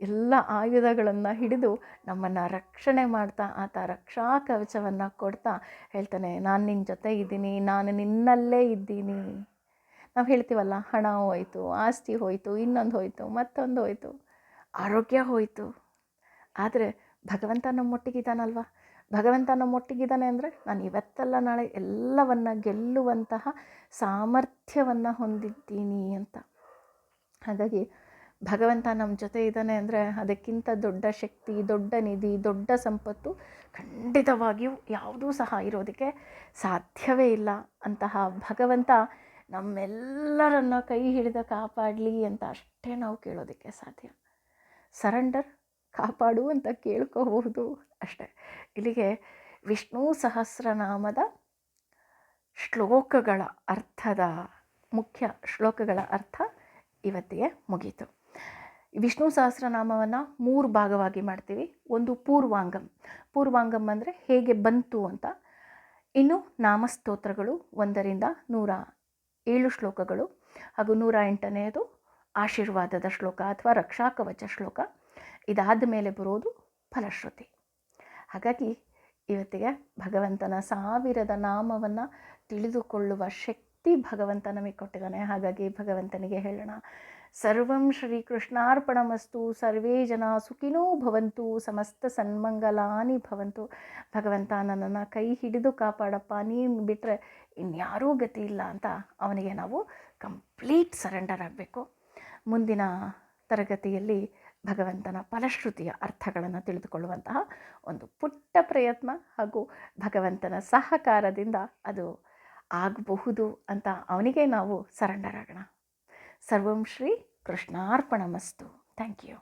ಎಲ್ಲ ಆಯುಧಗಳನ್ನು ಹಿಡಿದು ನಮ್ಮನ್ನು ರಕ್ಷಣೆ ಮಾಡ್ತಾ ಆತ ರಕ್ಷಾ ಕವಚವನ್ನು ಕೊಡ್ತಾ ಹೇಳ್ತಾನೆ, ನಾನು ನಿನ್ನ ಜೊತೆ ಇದ್ದೀನಿ, ನಾನು ನಿನ್ನಲ್ಲೇ ಇದ್ದೀನಿ. ನಾವು ಹೇಳ್ತೀವಲ್ಲ, ಹಣ ಹೋಯಿತು, ಆಸ್ತಿ ಹೋಯಿತು, ಇನ್ನೊಂದು ಹೋಯಿತು, ಮತ್ತೊಂದು ಹೋಯಿತು, ಆರೋಗ್ಯ ಹೋಯಿತು, ಆದರೆ ಭಗವಂತ ನಮ್ಮೊಟ್ಟಿಗಿದ್ದಾನಲ್ವ. ಭಗವಂತ ನಮ್ಮೊಟ್ಟಿಗಿದ್ದಾನೆ ಅಂದರೆ ನಾನು ಇವತ್ತಲ್ಲ ನಾಳೆ ಎಲ್ಲವನ್ನು ಗೆಲ್ಲುವಂತಹ ಸಾಮರ್ಥ್ಯವನ್ನು ಹೊಂದಿದ್ದೀನಿ ಅಂತ. ಹಾಗಾಗಿ ಭಗವಂತ ನಮ್ಮ ಜೊತೆ ಇದ್ದಾನೆ ಅಂದರೆ ಅದಕ್ಕಿಂತ ದೊಡ್ಡ ಶಕ್ತಿ, ದೊಡ್ಡ ನಿಧಿ, ದೊಡ್ಡ ಸಂಪತ್ತು ಖಂಡಿತವಾಗಿಯೂ ಯಾವುದೂ ಸಹ ಇರೋದಕ್ಕೆ ಸಾಧ್ಯವೇ ಇಲ್ಲ. ಅಂತಹ ಭಗವಂತ ನಮ್ಮೆಲ್ಲರನ್ನ ಕೈ ಹಿಡಿದ ಕಾಪಾಡಲಿ ಅಂತ ಅಷ್ಟೇ ನಾವು ಕೇಳೋದಕ್ಕೆ ಸಾಧ್ಯ. ಸರೆಂಡರ್, ಕಾಪಾಡು ಅಂತ ಕೇಳ್ಕೋಬಹುದು ಅಷ್ಟೆ. ಇಲ್ಲಿಗೆ ವಿಷ್ಣು ಸಹಸ್ರನಾಮದ ಶ್ಲೋಕಗಳ ಅರ್ಥದ ಮುಖ್ಯ ಶ್ಲೋಕಗಳ ಅರ್ಥ ಇವತ್ತಿಗೆ ಮುಗೀತು. ವಿಷ್ಣು ಸಹಸ್ರನಾಮವನ್ನು 3 ಭಾಗವಾಗಿ ಮಾಡ್ತೀವಿ. ಒಂದು ಪೂರ್ವಾಂಗಮ್ ಅಂದರೆ ಹೇಗೆ ಬಂತು ಅಂತ. ಇನ್ನು ನಾಮಸ್ತೋತ್ರಗಳು 1ರಿಂದ 107 ಶ್ಲೋಕಗಳು, ಹಾಗೂ 108ನೇದು ಆಶೀರ್ವಾದದ ಶ್ಲೋಕ ಅಥವಾ ರಕ್ಷಾ ಕವಚ ಶ್ಲೋಕ. ಇದಾದ ಮೇಲೆ ಬರೋದು ಫಲಶ್ರುತಿ. ಹಾಗಾಗಿ ಇವತ್ತಿಗೆ ಭಗವಂತನ 1000 ನಾಮವನ್ನು ತಿಳಿದುಕೊಳ್ಳುವ ಶಕ್ತಿ ಶಕ್ತಿ ಭಗವಂತ ನಮಗೆ ಕೊಟ್ಟಿದ್ದಾನೆ. ಹಾಗಾಗಿ ಭಗವಂತನಿಗೆ ಹೇಳೋಣ, ಸರ್ವಂ ಶ್ರೀಕೃಷ್ಣಾರ್ಪಣಮಸ್ತು, ಸರ್ವೇ ಜನ ಸುಖಿನೋ ಭವಂತು, ಸಮಸ್ತ ಸನ್ಮಂಗಲಾನಿ ಭವಂತು. ಭಗವಂತ ನನ್ನನ್ನು ಕೈ ಹಿಡಿದು ಕಾಪಾಡಪ್ಪ, ನೀನು ಬಿಟ್ಟರೆ ಇನ್ಯಾರೂ ಗತಿ ಇಲ್ಲ ಅಂತ ಅವನಿಗೆ ನಾವು ಕಂಪ್ಲೀಟ್ ಸರೆಂಡರ್ ಆಗಬೇಕು. ಮುಂದಿನ ತರಗತಿಯಲ್ಲಿ ಭಗವಂತನ ಫಲಶ್ರುತಿಯ ಅರ್ಥಗಳನ್ನು ತಿಳಿದುಕೊಳ್ಳುವಂತಹ ಒಂದು ಪುಟ್ಟ ಪ್ರಯತ್ನ ಹಾಗೂ ಭಗವಂತನ ಸಹಕಾರದಿಂದ ಅದು ಆಗಬಹುದು ಅಂತ ಅವನಿಗೆ ನಾವು ಸರೆಂಡರ್ ಆಗೋಣ. ಸರ್ವಂ ಶ್ರೀ ಕೃಷ್ಣಾರ್ಪಣಮಸ್ತು. Thank you.